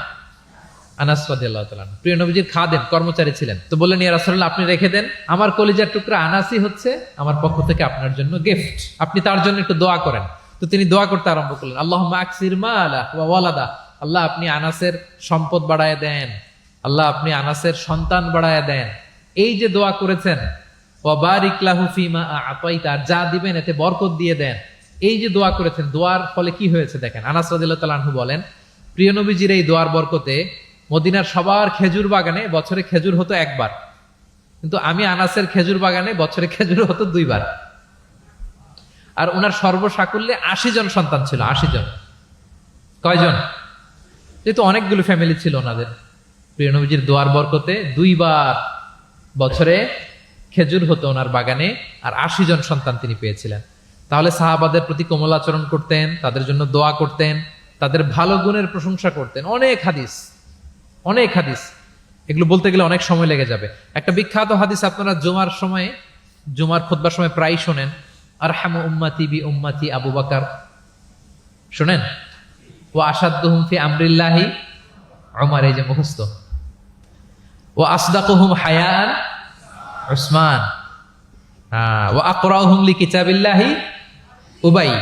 আনাস রাদিয়াল্লাহু তাআলা। প্রিয় নবীজির খাদেম, কর্মচারী ছিলেন। তো বললেন, ইয়া রাসূলুল্লাহ, আপনি রেখে দেন, আমার কলিজার টুকরা আনাসই হচ্ছে আমার পক্ষ থেকে আপনার জন্য গিফট, আপনি তার জন্য একটু দোয়া করেন। তো তিনি দোয়া করতে আরম্ভ করলেন, আল্লাহুম্মা আকসির মালা ওয়া ওয়ালাদা, আল্লাহ আপনি আনাসের সম্পদ বাড়ায় দেন, আল্লাহ আপনি আনাসের সন্তান বাড়ায় দেন। এই যে দোয়া করেছেন, ওয়া বারিক লাহু ফিমা আতাইতা, যা দিবেন এতে বরকত দিয়ে দেন, এই যে দোয়া করেছেন, দোয়ার ফলে কি হয়েছে দেখেন। আনাস রাদিয়াল্লাহু তাআলা আনহু বলেন, প্রিয় নবীজির এই দোয়ার বরকতে মদিনার সবার খেজুর বাগানে বছরে খেজুর হতো একবার, কিন্তু আমি আনাসের খেজুর বাগানে বছরে খেজুর হতো 2 বার। আর ওনার সর্বসাকুল্যে 80 জন সন্তান ছিল। 80 জন। কয়জন? যেহেতু অনেকগুলো ফ্যামিলি ছিল ওনাদের, প্রিয় নবীজির দোয়ার বরকতে 2 বার বছরে খেজুর হতো ওনার বাগানে, আর 80 জন সন্তান তিনি পেয়েছিলেন। তাহলে সাহাবাদের প্রতি কোমল আচরণ করতেন, তাদের জন্য দোয়া করতেন, তাদের ভালো গুণের প্রশংসা করতেন। অনেক হাদিস, অনেক হাদিস, এগুলো বলতে গেলে অনেক সময় লেগে যাবে। একটা বিখ্যাত হাদিস আপনারা জুমার খুতবার সময় প্রায় শোনেন, আরহামু উম্মতি বি উম্মতি আবু বকর, শোনেন? ওয়া আশাদ্দুহুম ফি আমরিল্লাহি উমর, এই যে মুখস্থ। ওয়া আসদাকুহুম হায়ান উসমান, ওয়া আকরাউহুম লিকিতাবিল্লাহি উবাই।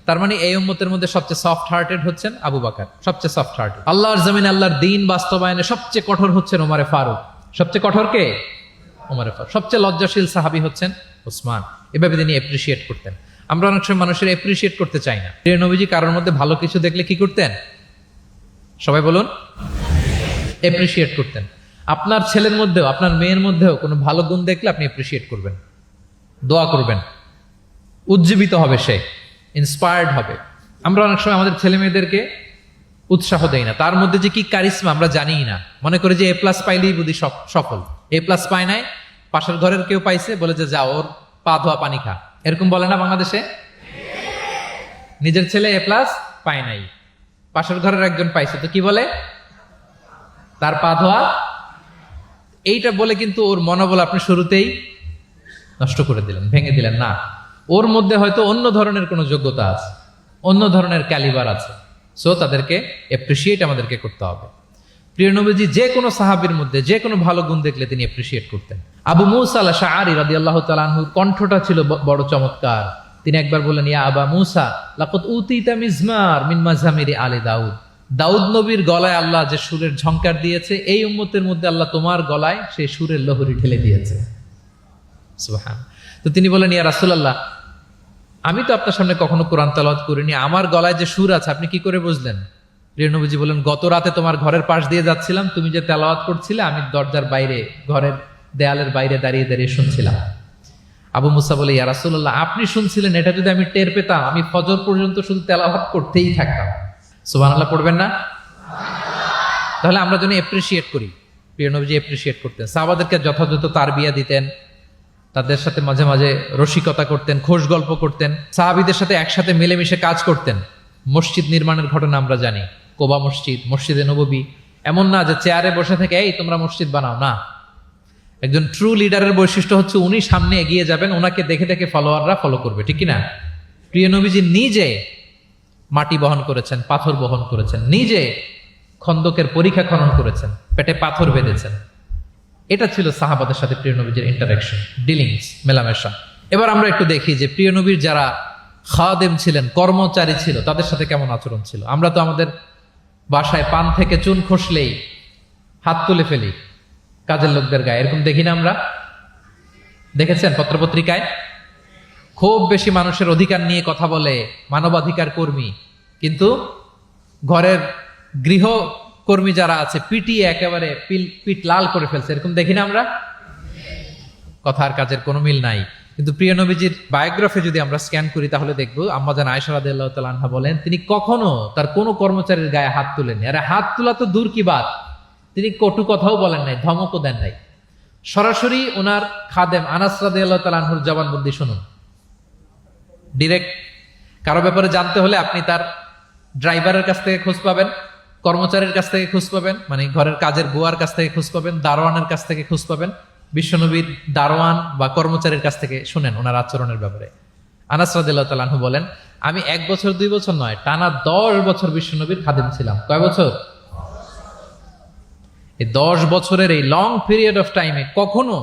তার মানে এই উম্মতের মধ্যে সবচেয়ে সফট হার্টেড হচ্ছেন আবু বকর, সবচেয়ে সফট হার্টেড। আল্লাহর জমিনে আল্লাহর দ্বীন বাস্তবায়নে সবচেয়ে কঠোর হচ্ছেন ওমরে ফারুক। সবচেয়ে কঠোর কে? ওমরে ফারুক। সবচেয়ে লজ্জাশীল সাহাবী হচ্ছেন ওসমান। এভাবে তিনি অ্যাপ্রিশিয়েট করতেন। আমরা অনেক সময় মানুষের অ্যাপ্রিশিয়েট করতে চাই না। প্রিয় নবীজি কারোর মধ্যে ভালো কিছু দেখলে কি করতেন? সবাই বলুন, অ্যাপ্রিশিয়েট করতেন। আপনার ছেলের মধ্যেও, আপনার মেয়ের মধ্যেও কোনো ভালো গুণ দেখলে আপনি অ্যাপ্রিশিয়েট করবেন, দোয়া করবেন, উজ্জীবিত হবে সে, ইন্সপায়ার্ড হবে। আমরা অনেক সময় আমাদের ছেলে মেয়েদেরকে উৎসাহ দেই না, তার মধ্যে যে কি কারিশমা আমরা জানিই না, মনে করি যে A+ পাইলেই বুঝি সফল। A+ পায় নাই, পাশের ঘরের কেউ পাইছে, বলে যে যা ওর পা ধোয়া পানি খা, এরকম বলে না বাংলাদেশে? নিজের ছেলে A+ পায় নাই, পাশের ঘরের একজন পাইছে, তো কি বলে? তার পা ধোয়া। এইটা বলে কিন্তু ওর মনোবল আপনি শুরুতেই নষ্ট করে দিলেন, ভেঙে দিলেন। না, ওর মধ্যে হয়তো অন্য ধরনের কোনো যোগ্যতা আছে, অন্য ধরনের ক্যালিবার আছে। সো তাদেরকে অ্যাপ্রিশিয়েট আমাদেরকে করতে হবে। প্রিয় নবীজি যে কোনো সাহাবীর মধ্যে যে কোনো ভালো গুণ দেখলে তিনি অ্যাপ্রিশিয়েট করতেন। আবু মুসা আল-আশআরী রাদিয়াল্লাহু তাআলা আনহু কণ্ঠটা ছিল বড় চমৎকার। তিনি একবার বললেন, ইয়া আবা মুসা লাকাদ উতিতা মিজমার মিন মাজামিরি আলি দাউদ। দাউদ নবীর গলায় আল্লাহ যে সুরের ঝংকার দিয়েছে, এই উম্মতের মধ্যে আল্লাহ তোমার গলায় সেই সুরের লহরী ঢেলে দিয়েছে। সুবহান। তো তিনি বলেন, ইয়া রাসূলুল্লাহ, আমি তো আপনার সামনে কখনো কোরআন তেলাওয়াত করিনি, আমার গলায় যে সুর আছে আপনি কি করে বুঝলেন? প্রিয় নবীজি বলেন, গত রাতে তোমার ঘরের পাশ দিয়ে যাচ্ছিলাম, তুমি যে তেলাওয়াত করছিলে আমি দরজার বাইরে, ঘরের দেয়ালের বাইরে দাঁড়িয়ে দাঁড়িয়ে শুনছিলাম। আবু মুসা বলে, ইয়া রাসূলুল্লাহ, আপনি শুনছিলেন, এটা যদি আমি টের পেতাম আমি ফজর পর্যন্ত শুধু তেলাওয়াত করতেই থাকতাম। সুবহানাল্লাহ পড়বেন না? তাহলে আমরা যেন অ্যাপ্রিশিয়েট করি। প্রিয় নবীজি অ্যাপ্রিশিয়েট করতেন, সাহাবাদেরকে যথাযথ তারবিয়া দিতেন, তাদের সাথে মাঝে মাঝে রসিকতা করতেন, খোশ গল্প করতেন, সাহাবীদের সাথে একসাথে মিলেমিশে কাজ করতেন। মসজিদ নির্মাণের ঘটনা আমরা জানি, কোবা মসজিদ, মসজিদে নববী। এমন না যে চেয়ারে বসে থেকে এই তোমরা মসজিদ বানাও, না। একজন ট্রু লিডারের বৈশিষ্ট্য হচ্ছে উনি সামনে এগিয়ে যাবেন, ওনাকে দেখে দেখে ফলোয়াররা ফলো করবে, ঠিক কিনা? প্রিয় নবীজি নিজে মাটি বহন করেছেন, পাথর বহন করেছেন, নিজে খন্দকের পরীক্ষা খনন করেছেন, পেটে পাথর বেঁধেছেন। এটা ছিল সাহাবাদের সাথে প্রিয় নবীর ইন্টারাকশন, ডিলিংস, মেলামেশা। এবার আমরা একটু দেখি যে প্রিয় নবীর যারা খাদেম ছিলেন, কর্মচারী ছিল, তাদের সাথে কেমন আচরণ ছিল। আমরা তো আমাদের বাসায় পান থেকে চুন খসলেই হাত তুলে ফেলি কাজের লোকদের গায়ে, এরকম দেখি না আমরা? দেখেছেন পত্রপত্রিকায়? খুব বেশি মানুষের অধিকার নিয়ে কথা বলে, মানবাধিকার কর্মী, কিন্তু ঘরের গৃহ কর্মী যারা আছে পিটিয়ে একেবারে পিঠ লাল করে ফেলছে, এরকম দেখি না আমরা? কথার কাজের কোনো মিল নাই। কিন্তু প্রিয় নবীজির বায়োগ্রাফি যদি আমরা স্ক্যান করি তাহলে দেখবো আম্মাজান আয়েশা রাদিয়াল্লাহু তাআলা আনহা বলেন, তিনি কখনো তার কোনো কর্মচারীর গায়ে হাত তুলেননি। আরে হাত তোলা তো দূর কি বাত, তিনি কটু কথাও বলেন নাই, ধমকও দেন নাই। সরাসরি ওনার খাদেম আনাস রাদিয়াল্লাহু তাআলা আনহুর জবানবন্দি শুনুন। ডিরেক্ট কারো ব্যাপারে জানতে হলে আপনি তার ড্রাইভারের কাছ থেকে খোঁজ পাবেন, কর্মচারীর কাছ থেকে খোঁজ পাবেন, মানে ঘরের কাজের বুয়ার কাছ থেকে খোঁজ পাবেন, দারোয়ানের কাছ থেকে খোঁজ পাবেন। বিশ্বনবীর দারোয়ান বা কর্মচারীর কাছ থেকে শুনেন ওনার আচরণের ব্যাপারে। আনাস রাদিয়াল্লাহু তাআলা আনহু বলেন, আমি 1 বছর 2 বছর নয়, টানা 10 বছর বিশ্বনবীর খাদেম ছিলাম। কয় বছর? এই 10 বছরের এই লং পিরিয়ড অফ টাইমে কখনো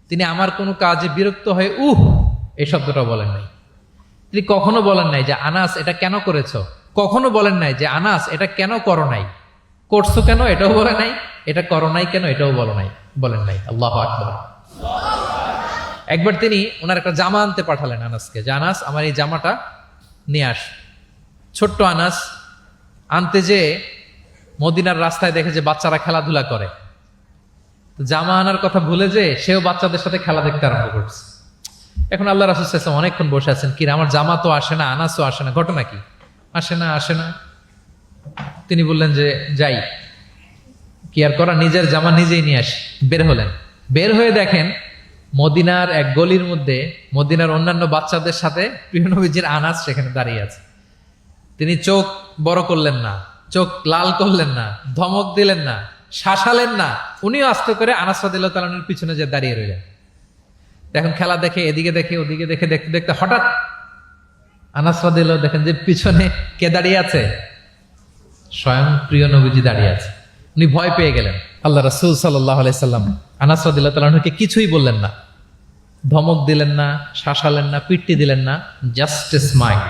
তিনি আমার কোনো কাজে বিরক্ত হয়ে এই শব্দটা বলেন নাই। তিনি কখনো বলেন নাই যে আনাস এটা কেন করেছো, কখনো বলেন নাই যে আনাস এটা কেন করো নাই, করছো কেন এটাও বলে নাই, এটা করো নাই কেন এটাও বলেন নাই। আল্লাহু আকবার। একবার তিনি ওনার একটা জামা আনতে পাঠালেন আনাসকে, যে আনাস আমার এই জামাটা নিয়ে আস। ছোট্ট আনাস আনতে যে মদিনার রাস্তায় দেখে যে বাচ্চারা খেলাধুলা করে, তো জামা আনার কথা ভুলে যে সেও বাচ্চাদের সাথে খেলা দেখতে আরম্ভ করছে। এখন আল্লাহ রাসূল সাল্লাল্লাহু আলাইহি ওয়াসাল্লাম অনেকক্ষণ বসে আছেন, কি আমার জামা তো আসে না, আনাসও আসে না, ঘটনা কি? আসে না। তিনি বললেন যে যাই, কি আর করা, নিজের জামা নিজেই নিয়ে আসি। বের হলেন, বের হয়ে দেখেন মদিনার এক গলির মধ্যে মদিনার অন্যান্য বাচ্চাদের সাথে প্রিয় নবীজির আনাস সেখানে দাঁড়িয়ে আছে। তিনি চোখ বড় করলেন না, চোখ লাল করলেন না, ধমক দিলেন না, শাসালেন না, উনিও আস্তে করে আনাস রাদিয়াল্লাহু তাআলা আনহুর পিছনে যে দাঁড়িয়ে রইলেন। এখন খেলা দেখে এদিকে দেখে ওদিকে দেখে দেখতে দেখতে হঠাৎ আনাস রাদিয়াল্লাহু দেখেন যে পিছনে কে দাঁড়িয়ে আছে? স্বয়ং প্রিয় নবীজি দাঁড়িয়ে আছে। উনি ভয় পেয়ে গেলেন। আল্লাহ রাসূল সাল্লাল্লাহু আলাইহি সাল্লাম আনাস রাদিয়াল্লাহু তাআলা আনহুকে কিছুই বললেন না, ধমক দিলেন না, শাসালেন না, পিট্টি দিলেন না, জাস্ট এ স্মাইল,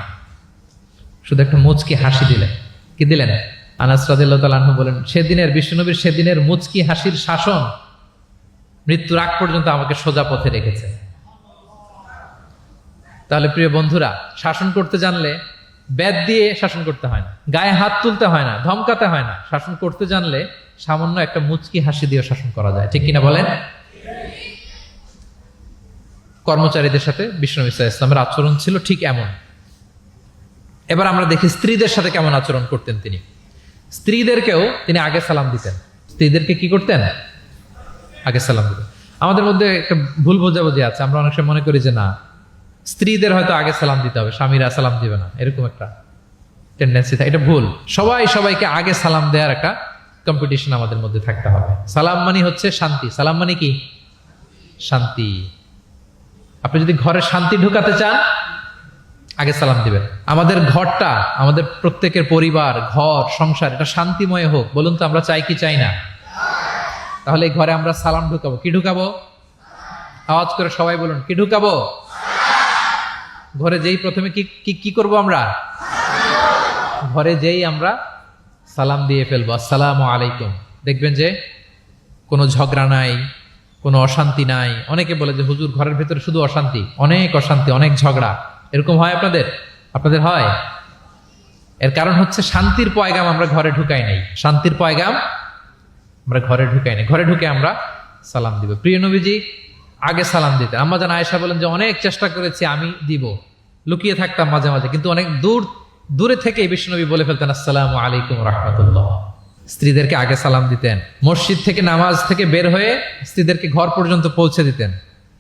শুধু একটা মুচকি হাসি দিলেন। কি দিলেন? আনাস রাদিয়াল্লাহু তাআলা আনহু বলেন, সেদিনের বিশ্বনবীর সেদিনের মুচকি হাসির শাসন মৃত্যুর আগ পর্যন্ত আমাকে সোজা পথে রেখেছে। তাহলে প্রিয় বন্ধুরা, শাসন করতে জানলে বেদ দিয়ে শাসন করতে হয় না, গায়ে হাত তুলতে হয় না, ধমকাতে হয় না। শাসন করতে জানলে সামান্য একটা মুচকি হাসি দিয়ে শাসন করা যায়, ঠিক কিনা বলেন? কর্মচারীদের সাথে বিশ্বনবী সাল্লাল্লাহু আলাইহি ওয়াসাল্লামের আচরণ ছিল ঠিক এমন। এবার আমরা দেখি স্ত্রীদের সাথে কেমন আচরণ করতেন তিনি। স্ত্রীদেরকেও তিনি আগে সালাম দিতেন। স্ত্রীদেরকে কি করতেন? আগে সালাম দিতেন। আমাদের মধ্যে একটা ভুল বোঝাবুঝি আছে, আমরা অনেক সময় মনে করি যে না, স্ত্রীদের হয়তো আগে সালাম দিতে হবে, স্বামীরা সালাম দিবে না, এরকম একটা টেন্ডেন্সি থাকে। এটা ভুল। সবাইকে আগে সালাম দেওয়ার একটা কম্পিটিশন আমাদের মধ্যে থাকতে হবে। সালাম মানে হচ্ছে শান্তি। সালাম মানে কি? শান্তি। আপনি যদি ঘরে শান্তি ঢুকাতে চান, আগে সালাম দিবেন। আমাদের ঘরটা, আমাদের প্রত্যেকের পরিবার, ঘর, সংসার, এটা শান্তিময় হোক। বলুন তো আমরা চাই কি চাই না? তাহলে এই ঘরে আমরা সালাম ঢুকাবো। কি ঢুকাবো? আওয়াজ করে সবাই বলুন, কি ঢুকাবো? ঘরে যেই প্রথমে কি করব আমরা? ঘরে যেই আমরা সালাম দিয়ে ফেলবো, আসসালামু আলাইকুম। দেখবেন যে কোনো ঝগড়া নাই, কোনো অশান্তি নাই। অনেকে বলে যে হুজুর ঘরের ভেতরে শুধু অশান্তি, অনেক অশান্তি, অনেক ঝগড়া। এরকম হয় আপনাদের হয়? এর কারণ হচ্ছে শান্তির পয়গাম আমরা ঘরে ঢুকাই নাই। শান্তির পয়গাম আমরা ঘরে ঢুকাই নাই। ঘরে ঢুকে আমরা সালাম দিব। প্রিয় নবীজি আগে সালাম দিতেন। আম্মা জান আয়েশা বলেন যে অনেক চেষ্টা করেছি আমি দিব, লুকিয়ে থাকতাম মাঝে মাঝে, কিন্তু অনেক দূরে থেকে বিশ্বনবী বলে ফেলতেন আসসালামু আলাইকুম রাহমাতুল্লাহ। স্ত্রীদেরকে আগে সালাম দিতেন। মসজিদ থেকে নামাজ থেকে বের হয়ে স্ত্রীদেরকে ঘর পর্যন্ত পৌঁছে দিতেন।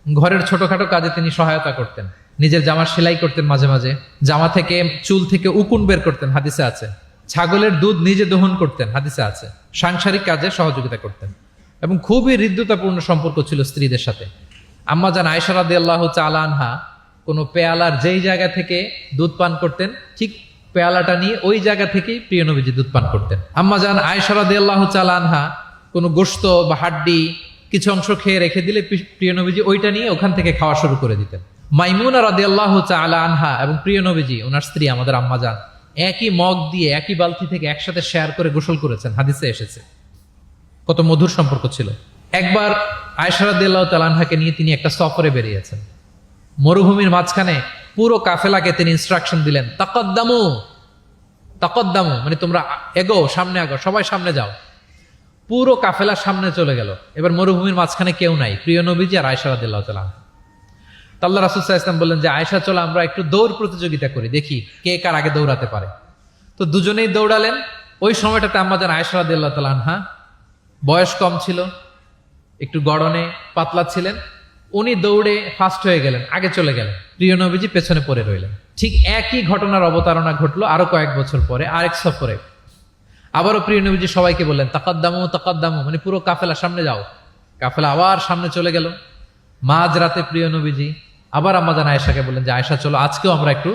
ঘরের ছোটখাটো কাজে তিনি সহায়তা করতেন। নিজের জামা সেলাই করতেন, মাঝে মাঝে জামা থেকে চুল থেকে উকুন বের করতেন, হাদিসে আছে। ছাগলের দুধ নিজে দহন করতেন, হাদিসে আছে। সাংসারিক কাজে সহযোগিতা করতেন এবং খুবই হৃদ্যতাপূর্ণ সম্পর্ক ছিল স্ত্রীদের সাথে। আম্মা জান আয়েশা রাদিয়াল্লাহু তাআলা আনহা কোনো পেয়ালার যেই জায়গা থেকে দুধ পান করতেন, ঠিক পেয়ালাটা নিয়ে ওই জায়গা থেকেই প্রিয় নবীজি দুধ পান করতেন। আম্মা জান আয়েশা রাদিয়াল্লাহু তাআলা আনহা কোনো গোশত বা হাড্ডি কিছু অংশ খেয়ে রেখে দিলে প্রিয় নবীজি ওইটা নিয়ে ওখান থেকে খাওয়া শুরু করে দিতেন। মাইমুনা রাদিয়াল্লাহু তাআলা আনহা এবং প্রিয় নবীজি, ওনার স্ত্রী আমাদের আম্মা জান, একই মগ দিয়ে একই বালতি থেকে একসাথে শেয়ার করে গোসল করেছেন, হাদিসে এসেছে। কত মধুর সম্পর্ক ছিল। একবার আয়েশা রাদিয়াল্লাহু তাআলা আনহাকে নিয়ে তিনি একটা সফরে বেরিয়েছেন। মরুভূমির মাঝখানে পুরো কাফেলাকে তিনি ইনস্ট্রাকশন দিলেন, তাকাদ্দামু মানে তোমরা এগো, সামনে আগো, সবাই সামনে যাও। পুরো কাফেলা সামনে চলে গেল। এবার মরুভূমির মাঝখানে কেউ নাই, প্রিয় নবীজি আর আয়েশা রাদিয়াল্লাহু তাআলা আনহা। আল্লাহ রাসূল সাল্লাল্লাহু আলাইহি ওয়াসাল্লাম বললেন যে আয়েশা, চলো আমরা একটু দৌড় প্রতিযোগিতা করি, দেখি কে কার আগে দৌড়াতে পারে। তো দুজনেই দৌড়ালেন। ওই সময়টাতে আম্মা জান আয়েশা রাদিয়াল্লাহু তাআলা আনহা বয়স কম ছিল, একটু গড়নে পাতলা ছিলেন, উনি দৌড়ে ফাস্ট হয়ে গেলেন, আগে চলে গেলেন, প্রিয় নবীজি পেছনে পড়ে রইলেন। ঠিক একই ঘটনার অবতারণা ঘটলো আরো কয়েক বছর পরে আরেক সফরে। আবারও প্রিয় নবীজি সবাইকে বললেন তাকাদ্দামু তাকাদ্দামু, মানে পুরো কাফেলা সামনে যাও। কাফেলা আবার সামনে চলে গেল। মাঝরাতে প্রিয় নবীজি আবার আম্মাজান আয়েশাকে বললেন যে আয়েশা চলো আজকেও আমরা একটু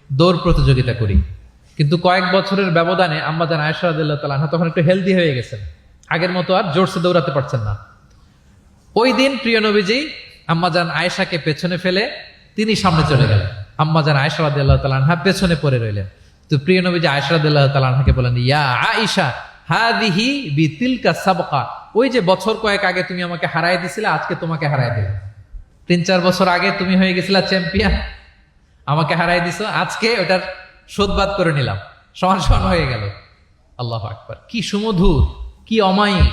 দৌড় প্রতিযোগিতা করি। কিন্তু কয়েক বছরের ব্যবধানে আম্মাজান আয়েশা রাদিয়াল্লাহু তাআলা আনহা তখন একটু হেলদি হয়ে গেছেন, আগের মতো আর জোরসে দৌড়াতে পারছেন না। ওই দিন প্রিয় নবীজি আম্মাজান আয়েশাকে পেছনে ফেলে তিনি সামনে চলে গেলেন, আম্মাজান আয়েশা রাদিয়াল্লাহু তাআলা আনহা পেছনে পড়ে রইলেন। তো প্রিয় নবীজি আয়েশা রাদিয়াল্লাহু তাআলা আনহাকে বলেন, ইয়া আয়েশা হাদিহি বিতিলকা সাবকা, ওই যে বছর কয়েক আগে তুমি আমাকে হারায় দিছিলে, আজকে তোমাকে হারায় দিলাম। 3-4 বছর আগে তুমি হয়ে গেছিলা চ্যাম্পিয়ন, আমাকে হারায় দিছো, আজকে ওটার শোধবাদ করে নিলাম, সমান সমান হয়ে গেল। আল্লাহু আকবার, কি সুমধুর, কি অমায়িক,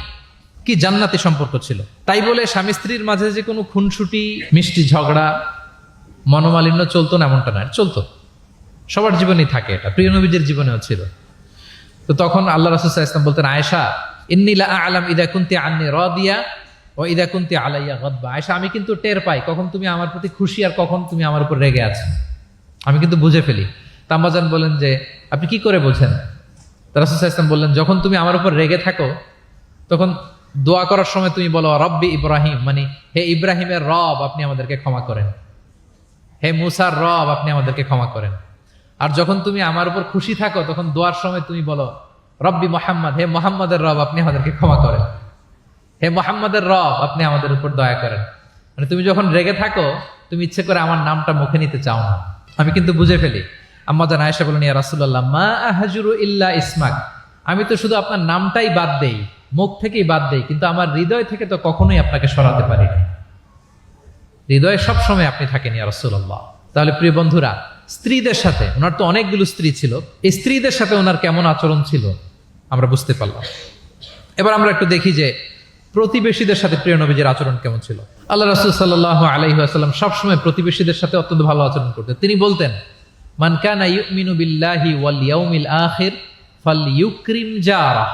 কি জান্নাতি সম্পর্ক ছিল। তাই বলে স্বামী স্ত্রীর মাঝে যে কোনো খুনসুটি, মিষ্টি ঝগড়া, মনোমালিন্য চলতো না এমনটা নয়, চলতো, সবার জীবনেই থাকে, এটা প্রিয় নবীজির জীবনেও ছিল। তো তখন আল্লাহ রাসূল সাল্লাল্লাহু আলাইহি ওয়াসাল্লাম বলতেন, আয়েশা ইন্নী লা আ'লাম ইযা কুনতি আন্নী রাদিয়া ওয়া ইযা কুনতি আলাইয়া গাদবা, আয়েশা আমি কিন্তু টের পাই কখন তুমি আমার প্রতি খুশি আর কখন তুমি আমার উপর রেগে আছো, আমি কিন্তু বুঝে ফেলি। আম্মাজান বলেন যে আপনি কি করে বোঝেন? রাসূল সাল্লাল্লাহু আলাইহি ওয়াসাল্লাম বললেন, যখন তুমি আমার উপর রেগে থাকো তখন দোয়া করার সময় তুমি বলো রব্বি ইব্রাহিম, মানে হে ইব্রাহিমের রব আপনি আমাদেরকে ক্ষমা করেন, হে মুসার রব আপনি আমাদেরকে ক্ষমা করেন। আর যখন তুমি আমার উপর খুশি থাকো তখন দোয়ার সময় তুমি বলো রব্বি মোহাম্মদ, হে মোহাম্মদের রব আপনি আমাদেরকে ক্ষমা করেন, হে মোহাম্মদের রব আপনি আমাদের উপর দয়া করেন। মানে তুমি যখন রেগে থাকো তুমি ইচ্ছে করে আমার নামটা মুখে নিতে চাও না, আমি কিন্তু বুঝে ফেলি। আম্মাজান আয়েশা বলেন, ইয়া রাসূলুল্লাহ মা আহজুরু ইল্লা ইসমাক, আমি তো শুধু আপনার নামটাই বাদ দেই, মুখ থেকেই বাদ দেই, কিন্তু আমার হৃদয় থেকে তো কখনোই আপনাকে সরাতে পারি না, হৃদয়ে সবসময় আপনি থাকেন ইয়া রাসূলুল্লাহ। তাহলে প্রিয় বন্ধুরা, স্ত্রীদের সাথে, ওনার তো অনেকগুলো স্ত্রী ছিল, এই স্ত্রীদের সাথে ওনার কেমন আচরণ ছিল আমরা বুঝতে পারলাম। এবার আমরা একটু দেখি যে প্রতিবেশীদের সাথে প্রিয় নবীজির আচরণ কেমন ছিল। আল্লাহ রাসূল সাল্লাল্লাহু আলাইহি ওয়াসাল্লাম সবসময় প্রতিবেশীদের সাথে অত্যন্ত ভালো আচরণ করতেন। তিনি বলতেন, মান কানা ইউমিনু বিল্লাহি ওয়াল ইয়াউমিল আখির ফালইউকরিম জারাহ,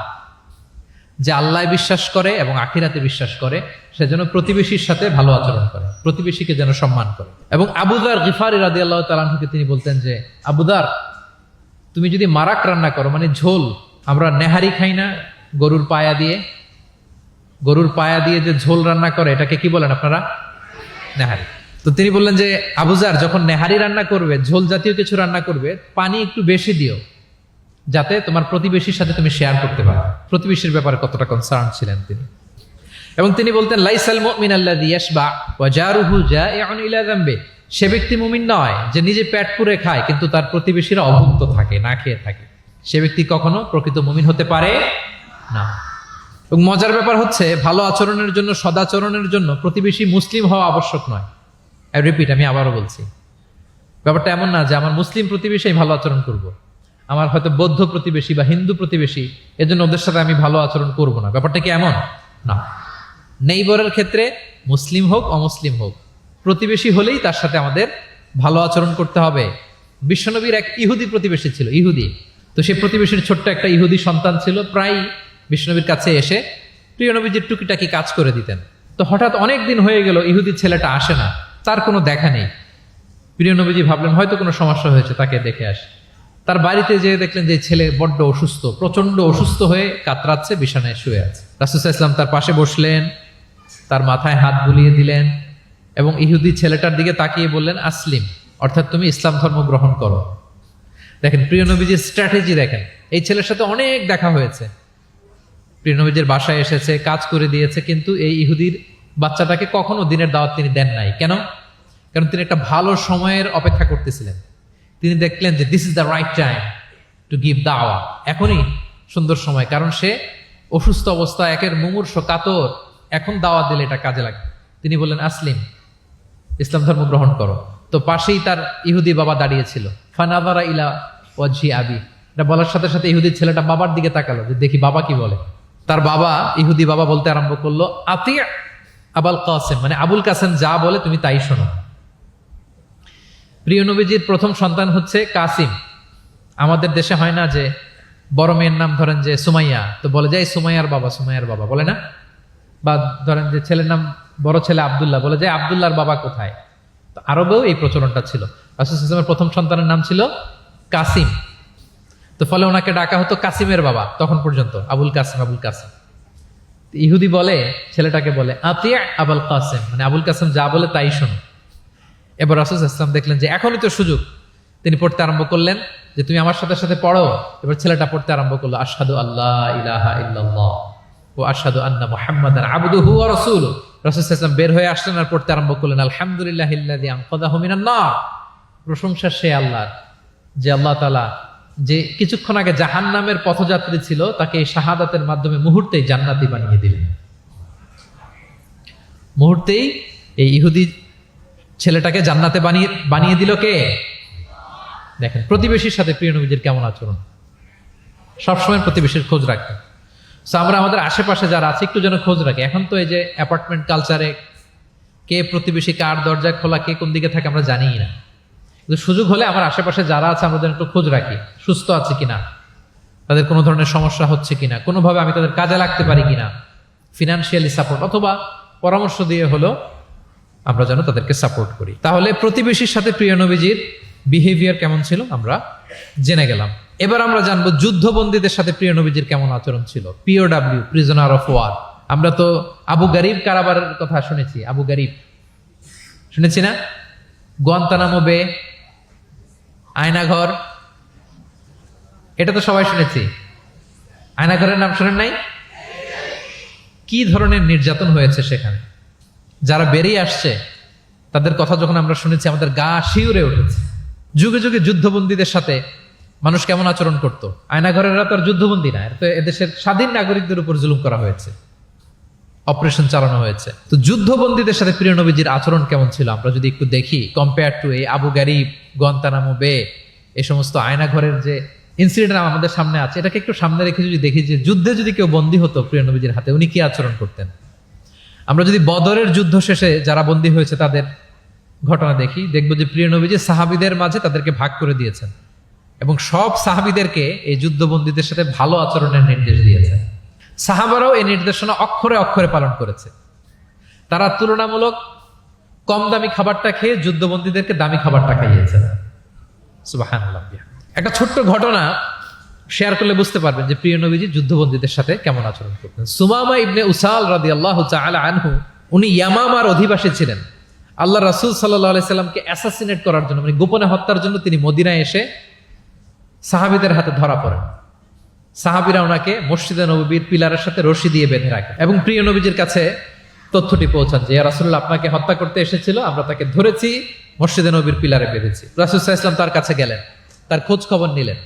যে আল্লাহ বিশ্বাস করে এবং আখিরাতে বিশ্বাস করে সে যেন প্রতিবেশীর সাথে ভালো আচরণ করে, প্রতিবেশীকে যেন সম্মান করে। এবং আবু যার গিফারি রাদিয়াল্লাহু তাআলা আনহুকে তিনি বলতেন যে আবু যার, তুমি যদি মারাক রান্না করো, মানে ঝোল, আমরা নেহারি খাই না গরুর পায়া দিয়ে, গরুর পায়া দিয়ে যে ঝোল রান্না করে এটাকে কি বলেন আপনারা? নেহারি। তো তিনি বললেন যে আবু যার, যখন নেহারি রান্না করবে, ঝোল জাতীয় কিছু রান্না করবে, পানি একটু বেশি দিও যাতে তোমার প্রতিবেশীর সাথে তুমি শেয়ার করতে পারো। প্রতিবেশীর ব্যাপারে কতটা কনসার্ন ছিলেন তিনি। এবং তিনি বলতেন, লাইসাল মুমিন আল্লাযী ইয়াশবা ওয়া জারুহু জাইউন ইলা যামবি, সে ব্যক্তি মুমিন নয় যে নিজে পেট পুরে খায় কিন্তু তার প্রতিবেশীরা অভুক্ত থাকে, না খেয়ে থাকে, সে ব্যক্তি কখনো প্রকৃত মুমিন হতে পারে না। এবং মজার ব্যাপার হচ্ছে, ভালো আচরণের জন্য, সদাচরণের জন্য প্রতিবেশী মুসলিম হওয়া আবশ্যক নয়। আই রিপিট, আমি আবারও বলছি, ব্যাপারটা এমন না যে আমার মুসলিম প্রতিবেশী ভালো আচরণ করব, আমার হয়তো বৌদ্ধ প্রতিবেশী বা হিন্দু প্রতিবেশী, এজন্য ওদের সাথে আমি ভালো আচরণ করব না। ব্যাপারটা কি এমন না। নেইবরের ক্ষেত্রে মুসলিম হোক অমুসলিম হোক, প্রতিবেশী হলেই তার সাথে আমাদের ভালো আচরণ করতে হবে। বিশ্বনবীর এক ইহুদি প্রতিবেশী ছিল, ইহুদি। তো সেই প্রতিবেশীর ছোট্ট একটা ইহুদি সন্তান ছিল, প্রায় বিশ্বনবীর কাছে এসে প্রিয় নবীজির টুকিটাকি কাজ করে দিতেন। তো হঠাৎ অনেক দিন হয়ে গেল ইহুদি ছেলেটা আসে না, তার কোনো দেখা নেই। প্রিয় নবীজি ভাবলেন হয়তো কোনো সমস্যা হয়েছে, তাকে দেখে আসে। তার বাড়িতে যেয়ে দেখলেন যে ছেলে বড্ড অসুস্থ, প্রচন্ড অসুস্থ হয়ে কাতরাচ্ছে, বিছানায় শুয়ে আছে। রাসূল সাল্লাল্লাহু আলাইহি ওয়াসাল্লাম তার পাশে বসলেন, তার মাথায় হাত বুলিয়ে দিলেন এবং ইহুদি ছেলেটার দিকে তাকিয়ে বললেন, আসলিম, অর্থাৎ তুমি ইসলাম ধর্ম গ্রহণ করো। দেখেন প্রিয় নবীজির স্ট্র্যাটেজি, দেখেন এই ছেলের সাথে অনেক দেখা হয়েছে, প্রিয় নবীজির বাসায় এসেছে, কাজ করে দিয়েছে, কিন্তু এই ইহুদির বাচ্চাটাকে কখনো দিনের দাওয়াত তিনি দেন নাই। কেন? কারণ তিনি একটা ভালো সময়ের অপেক্ষা করতেছিলেন। তিনি দেখলেন যে this is the right time to give দাওয়া, এখনই সুন্দর সময়, কারণ সে অসুস্থ অবস্থা, একের মুমূর্ষ কাতর, এখন দাওয়াত দিলে এটা কাজে লাগবে। তিনি বললেন, আসলিম, ইসলাম ধর্ম গ্রহণ করো। তো পাশেই তার ইহুদি বাবা দাঁড়িয়েছিল। ফানাযারা ইলা ওয়াজহি আবি, এটা বলার সাথে সাথে ইহুদি ছেলেটা বাবার দিকে তাকালো যে দেখি বাবা কি বলে। তার বাবা, ইহুদি বাবা বলতে আরম্ভ করলো, আতি আবুল কাসেম, মানে আবুল কাসেম যা বলে তুমি তাই শোনো। প্রিয় নবীজির প্রথম সন্তান হচ্ছে কাসিম। আমাদের দেশে হয় না যে বড় মেয়ের নাম ধরেন যে সুমাইয়া, তো বলে যায় সুমাইয়ার বাবা, সুমাইয়ার বাবা বলে না, বা ধরেন যে ছেলের নাম বড় ছেলে আব্দুল্লাহ, বলে যে আব্দুল্লাহর বাবা কোথায়। তো আরবেও এই প্রচলনটা ছিল। রাসূল সাল্লাল্লাহু আলাইহি ওয়াসাল্লামের প্রথম সন্তানের নাম ছিল কাসিম, তো ফলে ওনাকে ডাকা হতো কাসিমের বাবা তখন পর্যন্ত, আবুল কাসিম আবুল কাসিম। ইহুদি বলে, ছেলেটাকে বলে আতিয়া আবুল কাসিম, মানে আবুল কাসিম যা বলে তাই শোনো। এবার রাসূল সাল্লাল্লাহু আলাইহি ওয়াসাল্লাম দেখলেন যে এখনই তো সুযোগ, তিনি পড়তে আরম্ভ করলেন যে তুমি আমার সাথে সাথে পড়ো। এবার ছেলেটা পড়তে আরম্ভ করলো আশহাদু আল্লাহ ইলাহা ইল্লাল্লাহ ওয়া আশহাদু আন্না মুহাম্মাদান আবদুহু ওয়া রাসূলুহু। রাসূল সাল্লাল্লাহু আলাইহি ওয়াসাল্লাম বের হয়ে আসলেন আর পড়তে আরম্ভ করলেন আলহামদুলিল্লাহিল্লাযী আনকাযাহু মিনান নার। প্রশংসা সে আল্লাহর, যে আল্লাহ তাআলা যে কিছুক্ষণ আগে জাহান্নামের পথযাত্রী ছিল তাকে এই শাহাদাতের মাধ্যমে মুহূর্তেই জান্নাতি বানিয়ে দিলেন। মুহূর্তেই এই ইহুদি ছেলেটাকে জান্নাতে বানিয়ে দিল কে? দেখেন প্রতিবেশীর সাথে প্রিয় নবীজির কেমন আচরণ, সবসময় প্রতিবেশীর খোঁজ রাখতেন। সো আমরা আমাদের আশেপাশে যারা আছে একটু যেন খোঁজ রাখি। এখন তো এই যে অ্যাপার্টমেন্ট কালচারে কে প্রতিবেশী কার দরজা খোলা, কে কোন দিকে থাকে আমরা জানিই না, কিন্তু সুযোগ হলে আমার আশেপাশে যারা আছে আমরা যেন একটু খোঁজ রাখি, সুস্থ আছে কিনা, তাদের কোনো ধরনের সমস্যা হচ্ছে কিনা, কোনোভাবে আমি তাদের কাজে লাগতে পারি কিনা, ফিনান্সিয়ালি সাপোর্ট অথবা পরামর্শ দিয়ে হলো আমরা যেন তাদেরকে সাপোর্ট করি। তাহলে প্রতিবেশীর সাথে প্রিয় নবীজির বিহেভিয়ার কেমন ছিল আমরা জেনে গেলাম। এবার আমরা জানবো যুদ্ধবন্দীদের সাথে প্রিয় নবীজির কেমন আচরণ ছিল। পিওডাব্লিউ, প্রিজনার অফ ওয়ার। আমরা তো আবু গারিব কারাবারের কথা শুনেছি, আবু গারিব শুনেছি না? গুয়ান্তানামো বে, আয়নাঘর, এটা তো সবাই শুনেছি। আয়নাঘরের নাম শুনেন নাই? কি ধরনের নির্যাতন হয়েছে সেখানে, যারা বেরিয়ে আসছে তাদের কথা যখন আমরা শুনেছি আমাদের গা শিউরে উঠেছে। যুগে যুগে যুদ্ধবন্দীদের সাথে মানুষ কেমন আচরণ করত। আয়নাঘরেরা তো আর যুদ্ধবন্দী না, তো এদেশের স্বাধীন নাগরিকদের উপর জুলুম করা হয়েছে, অপারেশন চালানো হয়েছে। তো যুদ্ধবন্দীদের সাথে প্রিয় নবীজির আচরণ কেমন ছিল আমরা যদি একটু দেখি, কম্পেয়ার টু এই আবু গারিব, গুয়ান্তানামো বে, এই সমস্ত আয়নাঘরের যে ইনসিডেন্ট আমাদের সামনে আছে, এটাকে একটু সামনে রেখে যদি দেখি যে যুদ্ধে যদি কেউ বন্দী হতো প্রিয় নবীজির হাতে, উনি কি আচরণ করতেন। আমরা যদি বদরের যুদ্ধ শেষে যারা বন্দী হয়েছে তাদের ঘটনা দেখি, দেখবো যে প্রিয় নবীজি সাহাবীদের মাঝে তাদেরকে ভাগ করে দিয়েছেন এবং সব সাহাবীদেরকে এই যুদ্ধবন্দীদের সাথে ভালো আচরণের নির্দেশ দিয়েছেন। সাহাবারাও এই নির্দেশনা অক্ষরে অক্ষরে পালন করেছে। তারা তুলনামূলক কম দামি খাবারটা খেয়ে যুদ্ধবন্দীদেরকে দামি খাবারটা খাইয়েছে। সুবহানাল্লাহ। একটা ছোট্ট ঘটনা শেয়ার করলে বুঝতে পারবেন যে প্রিয় নবীজি যুদ্ধবন্দীদের সাথে কেমন আচরণ করতেন। সুমামা ইবনে উসাল রাদিয়াল্লাহু তাআলা আনহু, উনি ইয়ামামার অধিবাসী ছিলেন। আল্লাহ রাসূল সাল্লাল্লাহু আলাইহি সাল্লামকে অ্যাসাসিনেট করার জন্য, মানে গোপনে হত্যার জন্য তিনি মদিনায় এসে সাহাবীদের হাতে ধরা পড়েন। সাহাবীরা ওনাকে মসজিদে নববীর পিলারের সাথে রশি দিয়ে বেঁধে রাখে এবং প্রিয় নবীজির কাছে তথ্যটি পৌঁছান যে ইয়া রাসূলুল্লাহ আপনাকে হত্যা করতে এসেছিল, আমরা তাকে ধরেছি, মসজিদে নববীর পিলারে বেঁধেছি। রাসূল সাল্লাল্লাহু আলাইহি ওয়াসাল্লাম তার কাছে গেলেন, তার খোঁজ খবর নিলেন,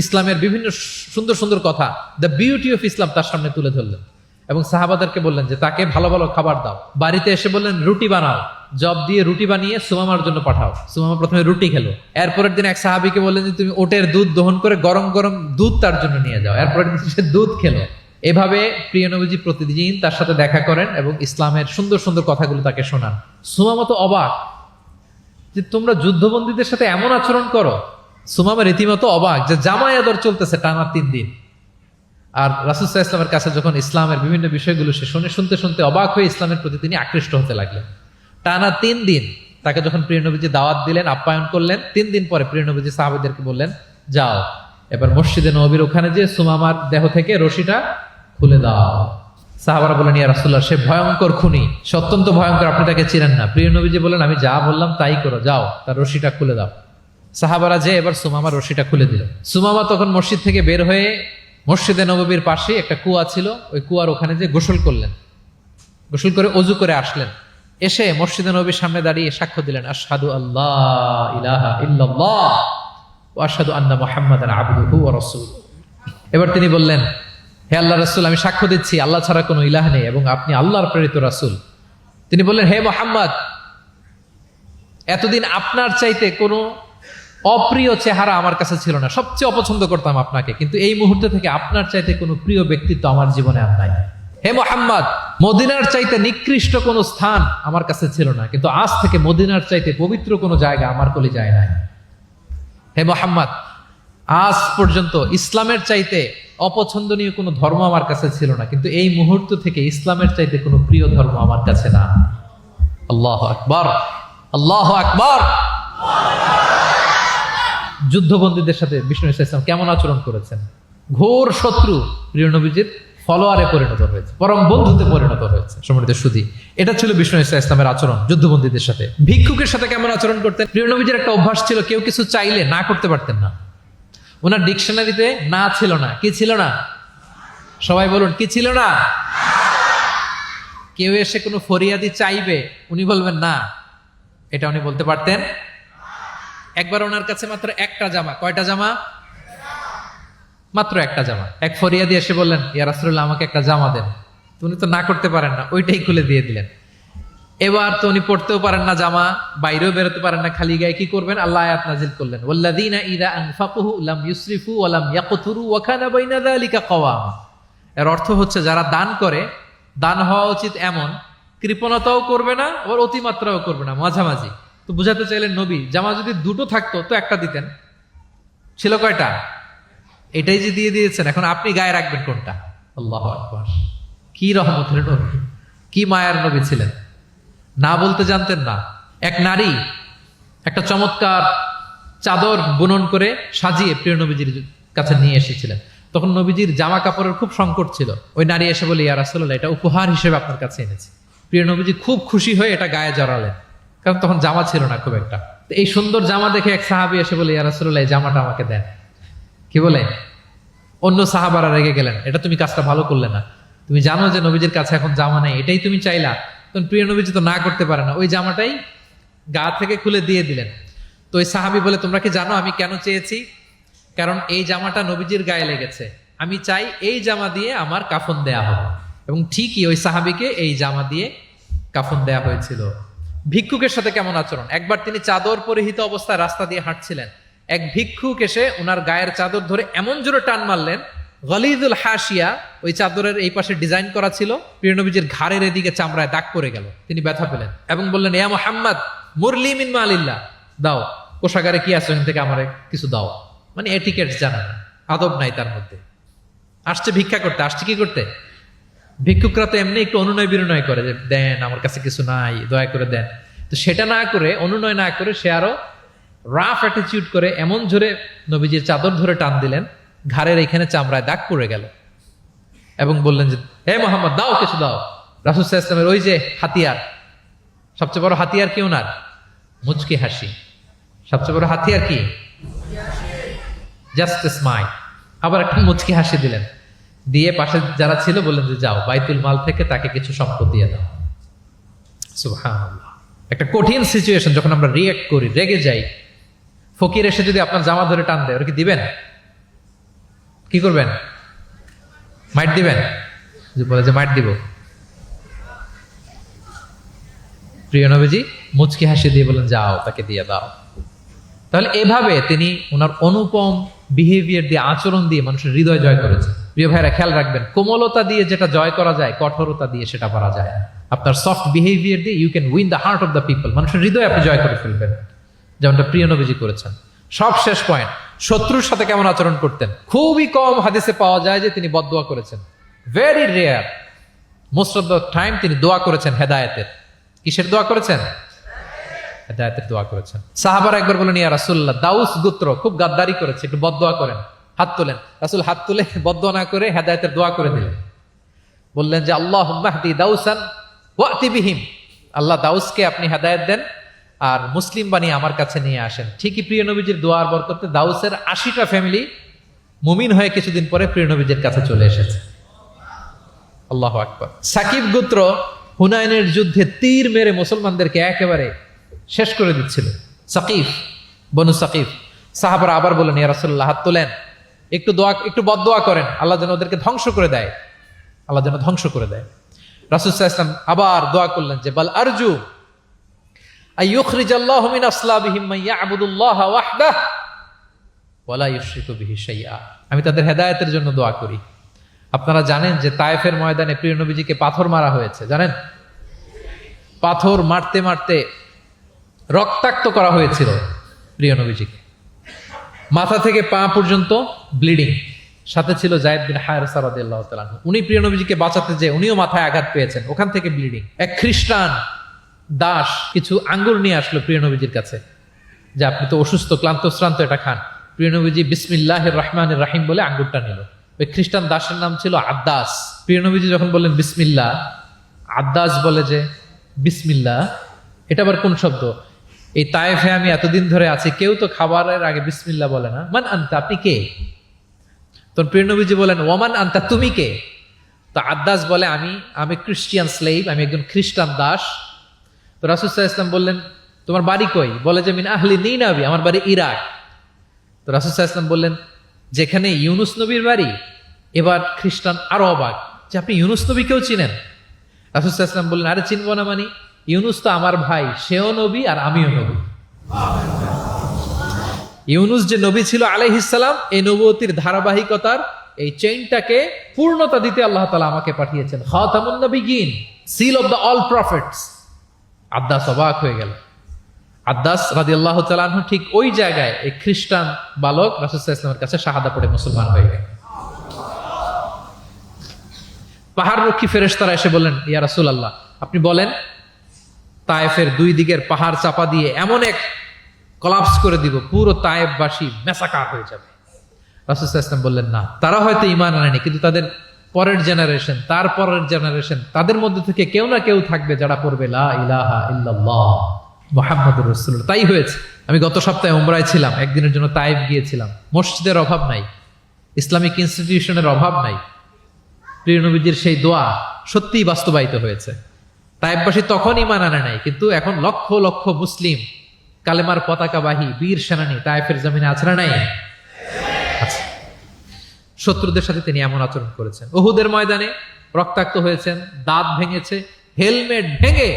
ইসলামের বিভিন্ন সুন্দর সুন্দর কথা, দ্য বিউটি অফ ইসলাম তার সামনে তুলে ধরলেন এবং সাহাবাদেরকে বললেন যে তাকে ভালো ভালো খাবার দাও। বাড়িতে এসে বললেন রুটি বানাও, জব দিয়ে রুটি বানিয়ে সুমামার জন্য পাঠাও। সুমামা প্রথমে রুটি খেলো। এরপরের দিন এক সাহাবীকে বললেন যে তুমি ওটের দুধ দহন করে গরম গরম দুধ তার জন্য নিয়ে যাও। এরপরের দিন সে দুধ খেলো। এভাবে প্রিয় নবীজি প্রতিদিন তার সাথে দেখা করেন এবং ইসলামের সুন্দর সুন্দর কথাগুলো তাকে শোনান। সুমামা তো অবাক যে তোমরা যুদ্ধবন্দীদের সাথে এমন আচরণ করো। সুমামা রীতিমতো অবাক যে জামাই আদর চলতেছে টানা 3 দিন। আর রাসূল সাল্লাল্লাহু আলাইহি ওয়াসাল্লামের কাছে যখন ইসলামের বিভিন্ন বিষয়গুলো সে শুনতে শুনতে অবাক হয়ে ইসলামের প্রতি তিনি আকৃষ্ট হতে লাগলেন। টানা 3 দিন তাকে যখন প্রিয় নবীজি দাওয়াত দিলেন, আপ্যায়ন করলেন, 3 দিন পরে প্রিয় নবীজি সাহাবীদেরকে বললেন যাও এবার মসজিদে নববীর ওখানে যে সুমামার দেহ থেকে রশিটা খুলে দাও। সাহাবারা বললেন ইয়া রাসূলুল্লাহ সে ভয়ঙ্কর খুনি, সে অত্যন্ত ভয়ঙ্কর, আপনি তাকে চিনেন না। প্রিয় নবীজি বললেন আমি যা বললাম তাই করো, যাও তার রশিটা খুলে দাও। সাহাবারা যে এবার সুমামার রশিটা খুলে দিল। সুমামা তখন মসজিদ থেকে বের হয়ে মসজিদে নববীর পাশে একটা কুয়া ছিল, ওই কুয়ার ওখানে যে গোসল করলেন, গোসল করে অজু করে আসলেন, এসে মসজিদে নববীর সামনে দাঁড়িয়ে সাক্ষ্য দিলেন আশহাদু আল্লাহ ইলাহা ইল্লাল্লাহ ওয়া আশহাদু আন্না মুহাম্মাদান আবদুহু ওয়া রাসূলুহু। এবার তিনি বললেন হে আল্লাহর রাসূল আমি সাক্ষ্য দিচ্ছি আল্লাহ ছাড়া কোনো ইলাহ নেই এবং আপনি আল্লাহর প্রেরিত রাসূল। তিনি বললেন হে মুহাম্মদ এতদিন আপনার চাইতে কোনো অপ্রিয় চেহারা আমার কাছে ছিল না, সবচেয়ে অপছন্দ করতাম আপনাকে, কিন্তু এই মুহূর্তে থেকে আপনার চাইতে কোনো প্রিয় ব্যক্তিত্ব আমার জীবনে আর নাই। হে মুহাম্মদ মদিনার চাইতে নিকৃষ্ট কোনো স্থান আমার কাছে ছিল না, কিন্তু আজ থেকে মদিনার চাইতে পবিত্র কোনো জায়গা আমার কলিজায় নাই। হে মুহাম্মদ আজ পর্যন্ত ইসলামের চাইতে অপছন্দনীয় কোনো ধর্ম আমার কাছে ছিল না, কিন্তু এই মুহূর্ত থেকে ইসলামের চাইতে কোনো প্রিয় ধর্ম আমার কাছে না। আল্লাহু আকবার, আল্লাহু আকবার। যুদ্ধবন্দীদের সাথে বিষ্ণু ইসলাম কেমন আচরণ করেছেন? ঘোর শত্রু প্রিয় নবীজির ফলোয়ারে পরিণত হয়েছে, পরম বন্ধুতে পরিণত হয়েছে। সম্মানিত সুধী, এটা ছিল বিষ্ণু ইসলামের আচরণ যুদ্ধবন্দীদের সাথে। ভিক্ষুকের সাথে কেমন আচরণ করতেন? প্রিয় নবীজির একটা অভ্যাস ছিল, কেউ কিছু চাইলে না করতে পারতেন না। ওনার ডিকশনারিতে না ছিল না। কি ছিল না? সবাই বলুন, কি ছিল না? কেউ এসে কোনো ফরিয়াদি চাইবে, উনি বলবেন না, এটা উনি বলতে পারতেন। একবার ওনার কাছে মাত্র একটা জামা। কয়টা জামা? মাত্র একটা জামা। এক ফরিয়াদি এসে বললেন, ইয়া রাসূলুল্লাহ, আমাকে একটা জামা দেন। তো উনি তো না করতে পারেন না, ওইটাই খুলে দিয়ে দিলেন। এবার তো উনি পড়তেও পারেন না জামা, বাইরেও বেরোতে পারেন না, খালি গায়ে কি করবেন? আল্লাহ আয়াত নাজিল করলেন, ওয়াল্লাযীনা ইযা আনফাকু লাম ইউসরিফু ওয়া লাম ইয়াকতুরু ওয়া কানা বাইনা যালিকা কাওয়ামা। এর অর্থ হচ্ছে, যারা দান করে, দান হওয়া উচিত এমন, কৃপণতাও করবে না, আবার অতিমাত্রাও করবে না, মাঝামাঝি। তো বুঝাতে চাইলেন, নবী জামা যদি দুটো থাকতো তো একটা দিতেন। ছিল কয়টা? এটাই যে দিয়ে দিয়েছেন, এখন আপনি গায়ে রাখবেন কোনটা? আল্লাহু আকবার। কি রহমতের নবী, কি মায়ার নবী ছিলেন! না বলতে জানতেন না। এক নারী একটা চমৎকার চাদর বুনন করে সাজিয়ে প্রিয় নবীজির কাছে নিয়ে এসেছিলেন। তখন নবীজির জামা কাপড়ের খুব সংকট ছিল। ওই নারী এসে বলে, ইয়া রাসূলুল্লাহ, এটা উপহার হিসেবে আপনার কাছে এনেছি। প্রিয় নবীজি খুব খুশি হয়ে এটা গায়ে জড়ালেন, কারণ তখন জামা ছিল না খুব একটা। তো এই সুন্দর জামা দেখে এক সাহাবী এসে বলে, ইয়া রাসূলুল্লাহ, এই জামাটা আমাকে দেন। কি বলে? অন্য সাহাবারা রেগে গেলেন, এটা তুমি কাজটা ভালো করলে না, তুমি জানো যে নবীজির কাছে এখন জামা নেই, এটাই তুমি চাইলা। তখন প্রিয় নবীজি তো না করতে পারে না, ওই জামাটাই গা থেকে খুলে দিয়ে দিলেন। তো ওই সাহাবী বলে, তোমরা কি জানো আমি কেন চেয়েছি? কারণ এই জামাটা নবীজির গায়ে লেগেছে, আমি চাই এই জামা দিয়ে আমার কাফন দেয়া হবে। এবং ঠিকই ওই সাহাবীকে এই জামা দিয়ে কাফন দেয়া হয়েছিল। ভিক্ষুকের সাথে কেমন আচরণ? একবার তিনি চাদর পরিহিত অবস্থায় রাস্তা দিয়ে হাঁটছিলেন, এক ভিক্ষুক এসে ওনার গায়ের চাদর ধরে এমন জোরে টান মারলেন, গলিদুল হাসিয়া, ওই চাদরের এই পাশে ডিজাইন করা ছিল, প্রিয় নবীজির ঘাড়ের এদিকে চামড়ায় দাগ পড়ে গেল। তিনি ব্যথা পেলেন এবং বললেন, ইয়া মুহাম্মদ মুরলি মিন মালিল্লাহ, দাও, কোষাগারে কি আছে ওখান থেকে আমারে কিছু দাও। মানে এটিকেট জানা না, আদব নাই তার মধ্যে। আসছে ভিক্ষা করতে, আসছে কি করতে? ভিক্ষুকরা তো এমনি একটু অনুনয় বিনয় করে, যে দেন, আমার কাছে কিছু নাই, দয়া করে দেন। তো সেটা না করে, অনুনয় না করে, সে আরো রাফ অ্যাটিটিউড করে এমন জোরে নবীজির চাদর ধরে টান দিলেন, ঘাড়ের এখানে চামড়ায় দাগ পড়ে গেল। এবং বললেন যে, হে মোহাম্মদ, দাও, কিছু দাও। রাসূল সাল্লাল্লাহু আলাইহি ওয়াসাল্লামের ওই যে হাতিয়ার, সবচেয়ে বড় হাতিয়ার কি ওনার? মুচকি হাসি। সবচেয়ে বড় হাতিয়ার কি? Just smile. আবার একটা মুচকি হাসি দিলেন, দিয়ে পাশে যারা ছিল বললেন যে, যাও, বাইতুল মাল থেকে তাকে কিছু সম্পদ দিয়ে দাও। সুবহানাল্লাহ। একটা কঠিন সিচুয়েশন যখন আমরা রিঅ্যাক্ট করি, রেগে যাই, ফকির এসে যদি আপনার জামা ধরে টান দেয়, ওরা কি দিবেন? কি করবেন? মাইট দিবেন? বলে যে মাইট দিব। প্রিয় নবীজি মুচকি হাসি দিয়ে বলেন, যাও, তাকে দিয়ে দাও। তাহলে এভাবে তিনি ওনার অনুপম বিহেভিয়ার দিয়ে, আচরণ দিয়ে মানুষের হৃদয় জয় করেছেন। প্রিয় ভাইরা, খেয়াল রাখবেন, কোমলতা দিয়ে যেটা জয় করা যায়, কঠোরতা দিয়ে সেটা করা যায়। আপনার সফট বিহেভিয়ার দিয়ে you can win the heart of the people. মানুষের হৃদয় আপনি জয় করে ফেলবেন, যেমনটা প্রিয় নবীজি করেছেন। সব শেষ পয়েন্ট, শত্রুর সাথে কেমন আচরণ করতেন? খুবই কম হাদিসে পাওয়া যায় যে তিনি বদদোয়া করেছেন। Very rare. Most of the time তিনি দোয়া করেছেন হেদায়েতের। কিসের দোয়া করেছেন? হেদায়েতের দোয়া করেছেন। সাহাবারা একবার বলেন, ইয়া রাসূলুল্লাহ, দাউস গোত্র খুব গাদ্দারি করেছে, একটু বদদোয়া করেন। হাত তোলেন। রাসূল হাত তুলে বদদোয়া না করে হেদায়েতের দোয়া করে দিলেন। বললেন যে, আল্লাহুম্মা হদি দাউসান ওয়াতি বিহিম, আল্লাহ দাউসকে আপনি হেদায়েত দেন আর মুসলিম বানিয়ে আমার কাছে নিয়ে আসেন। ঠিকই প্রিয় নবীজির দোয়ার বরকতে দাউসের 80টা ফ্যামিলি মুমিন হয়ে কিছুদিন পরে প্রিয় নবীজির কাছে চলে এসেছে। আল্লাহু আকবার। সাকিব গোত্র হুনাইনের যুদ্ধে তীর মেরে মুসলমানদেরকে একেবারে শেষ করে দিচ্ছিল। সাকিফ, বনু সাকিফ। সাহাবারা আবার বলেন, ইয়া রাসূলুল্লাহ, হাত তোলেন, একটু বদদোয়া করেন, আল্লাহ যেন ওদেরকে ধ্বংস করে দেয়, আল্লাহ যেন ধ্বংস করে দেয়। রাসূল সাল্লাল্লাহু আলাইহি ওয়াসাল্লাম আবার দোয়া করলেন যে, বাল আরজু আইয়ুখরিজাল্লাহু মিন আসলাবিহিম মান ইয়াবুদুল্লাহ ওয়াহদাহু ওয়া লা ইউশরিকু বিহি শাইআ। আমি তাদের হেদায়েতের জন্য দোয়া করি। আপনারা জানেন যে তায়েফের ময়দানে প্রিয় নবীজিকে পাথর মারা হয়েছে, জানেন? পাথর মারতে মারতে রক্তাক্ত করা হয়েছিল প্রিয় নবীজিকে। মাথা থেকে পা পর্যন্ত ব্লিডিং, সাথে ছিল যায়েদ বিন হারেসা রাদিয়াল্লাহু তাআলা আনহু। উনি প্রিয় নবীজিকে বাঁচাতে যে উনিও মাথায় আঘাত পেয়েছেন, ওখান থেকে ব্লিডিং। এক খ্রিস্টান দাস কিছু আঙ্গুর নিয়ে আসলো প্রিয় নবীজির কাছে, যে আপনি তো অসুস্থ, ক্লান্ত শ্রান্ত, এটা খান। প্রিয় নবীজি বিসমিল্লাহির রহমানির রহিম বলে আঙ্গুরটা নিল। ওই খ্রিস্টান দাসের নাম ছিল আদ্দাস। প্রিয় নবীজি যখন বললেন বিসমিল্লাহ, আদ্দাস বলে যে বিসমিল্লাহ, এটা আবার কোন শব্দ? এই তায়েফে আমি এতদিন ধরে আছি, কেউ তো খাবারের আগে বিসমিল্লাহ বলে না। মান আনতা, আপনি কে? তখন প্রিয় নবীজি বলেন ওমান আনতা, তুমি কে? তো আদ্দাস বলে আমি খ্রিস্টিয়ান স্লেভ, আমি একজন খ্রিস্টান দাস। তো রাসূল সাল্লাল্লাহু আলাইহি ওয়াসাল্লাম বললেন তোমার বাড়ি কই? বলে যে মিন আহলি নিনাবি, আমার বাড়ি ইরাক। তো রাসূল সাল্লাল্লাহু আলাইহি ওয়াসাল্লাম বললেন যেখানে ইউনুস নবীর বাড়ি। এবার খ্রিস্টান আরো অবাক যে আপনি ইউনুস নবীকেও চিনেন? রাসূল সাল্লাল্লাহু আলাইহি ওয়াসাল্লাম বললেন আরে চিনবো না মানে, ইউনুস তো আমার ভাই, সেও নবী আর আমিও নবী। ইউনুস যে নবী ছিল আলাইহিস সালাম, এই নবুয়তির ধারাবাহিকতার এই চেইনটাকে পূর্ণতা দিতে আল্লাহ তাআলা আমাকে পাঠিয়েছেন। খাতামুন নবিয়্যিন, seal of the all prophets. Addas অবাক হয়ে গেল। আদ্দাস রাদিয়াল্লাহু তাআলা আনহু ঠিক ওই জায়গায় এই খ্রিস্টান বালক রাসূল সাল্লাল্লাহু আলাইহি ওয়াসাল্লামের কাছে শাহাদা পড়ে মুসলমান হয়ে গেল। পাহাড়রক্ষী ফেরেশতারা এসে বললেন ইয়া রাসূলুল্লাহ, আপনি বলেন তায়েফের দুই দিকের পাহাড় চাপা দিয়ে এমন এক কলাপস করে দিব, পুরো তায়েফবাসী মেসাকার হয়ে যাবে। রাসূল সাল্লাল্লাহু আলাইহি ওয়াসাল্লাম বললেন না, তারা হয়তো ঈমান আনেনি, কিন্তু তাদের পরের জেনারেশন, তার পরের জেনারেশন, তাদের মধ্যে থেকে কেউ না কেউ থাকবে যারা পড়বে লা ইলাহা ইল্লাল্লাহ মুহাম্মাদুর রাসূলুল্লাহ। তাই হয়েছে। আমি গত সপ্তাহে উমরায় ছিলাম, একদিনের জন্য তায়েফ গিয়েছিলাম। মসজিদের অভাব নাই, ইসলামিক ইনস্টিটিউশনের অভাব নাই। প্রিয় নবীজির সেই দোয়া সত্যিই বাস্তবায়িত হয়েছে। তায়েফবাসী তখন ঈমান আনে নাই, কিন্তু এখন লক্ষ লক্ষ মুসলিম কালেমার পতাকাবাহী বীর সেনানী তায়েফের জমিনে আছে না নাই? আছে। শত্রুদের সাথে তিনি এমন আচরণ করেছেন। উহুদের ময়দানে রক্তাক্ত হয়েছেন, দাঁত ভেঙেছে, হেলমেট ভেঙে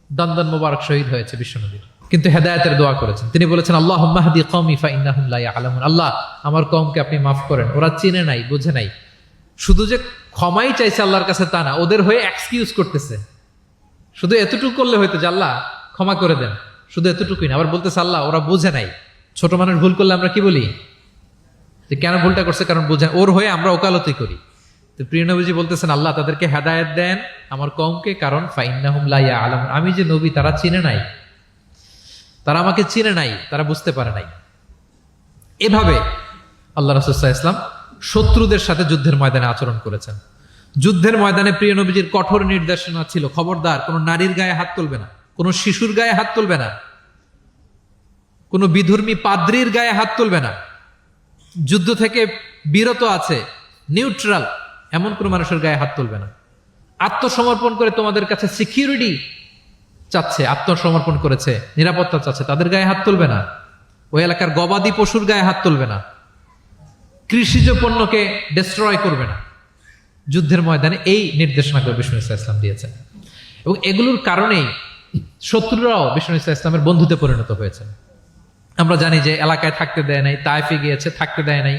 দন্দন মোবারক শহীদ হয়েছে বিশ্বনবীর। কিন্তু হেদায়েতের দোয়া করেছেন। তিনি বলেছেন আল্লাহুম্মা হদি কওমি ফাইন্নাহুম লা ইয়ালামুন। আল্লাহ আমার কওমকে আপনি মাফ করেন, ওরা চিনে নাই, বুঝে নাই। শুধু যে ক্ষমাই চাইছে আল্লাহর কাছে তা না, ওদের হয়ে এক্সকিউজ করতেছে। শুধু এতটুকু করলে হয়তো যে আল্লাহ ক্ষমা করে দেন, শুধু এতটুকুই না, আবার বলতেছে আল্লাহ ওরা বুঝে নাই। ছোট মানুষ ভুল করলে আমরা কি বলি? যে কেন ভুলটা করছে, কারণ বুঝে। ওর হয়ে আমরা ওকালতি করি। তো প্রিয় নবীজি বলতেছেন আল্লাহ তাদেরকে হেদায়েত দেন আমার কওমকে, কারণ ফাইন্নাহুম লা ইয়ালামুন, আমি যে নবী তারা চিনে নাই, তারা আমাকে চিনে নাই, তারা বুঝতে পারে নাই। এভাবে আল্লাহ রাসূল সাল্লাল্লাহু আলাইহি ওয়াসাল্লাম শত্রুদের সাথে যুদ্ধের ময়দানে আচরণ করেছেন। যুদ্ধের ময়দানে প্রিয় নবীজির কঠোর নির্দেশনা ছিল, খবরদার কোনো নারীর গায়ে হাত তুলবে না, কোনো শিশুর গায়ে হাত তুলবে না, কোনো বিধর্মী পাদ্রীর গায়ে হাত তুলবে না। যুদ্ধ থেকে বিরত আছে, নিউট্রাল, এমন কোনো মানুষের গায়ে হাত তুলবে না। আত্মসমর্পণ করে তোমাদের কাছে সিকিউরিটি চাচ্ছে, আত্মসমর্পণ করেছে, নিরাপত্তা চাচ্ছে, তাদের গায়ে হাত তুলবে না। ওই এলাকার গবাদি পশুর গায়ে হাত তুলবে না, কৃষিজ পণ্যকে ডিস্ট্রয় করবে না। যুদ্ধের ময়দানে এই নির্দেশনাগুলো বিষ্ণু ইসলাম দিয়েছেন, এবং এগুলোর কারণেই শত্রুরাও বিষ্ণু ইসলামের বন্ধুতে পরিণত হয়েছে। আমরা জানি যে এলাকায় থাকতে দেয় নাই, তায়েফে গিয়েছে, থাকতে দেয় নাই,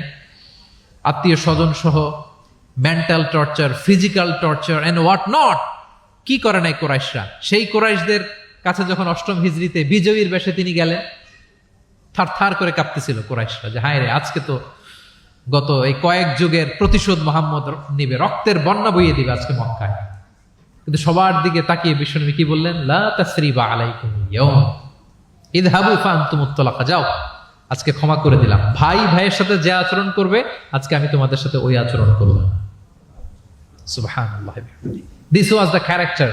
আত্মীয় স্বজন সহ mental torture, physical torture and what not, কি করে নাই কোরাইশরা। সেই কোরাইশদের কাছে যখন অষ্টম হিজরিতে বিজয়ীর বেশে তিনি গেলেন, থার থার করে কাঁপতেছিল কোরাইশরা যে হায় রে, আজকে তো গত এই কয়েক যুগের প্রতিশোধ মোহাম্মদ নিবে, রক্তের বন্যা বইয়ে দিবে আজকে মক্কায়। কিন্তু সবার দিকে তাকিয়ে বিশ্বনবী কি বললেন? লা তাসরিবা আলাইকুম ইয়াউম ইযহাবু ফাআনতুমুত তালাকা, যাও আজকে ক্ষমা করে দিলাম। ভাই ভাইয়ের সাথে যে আচরণ করবে আজকে আমি তোমাদের সাথে ওই আচরণ করব। সুবহানাল্লাহ। This was the character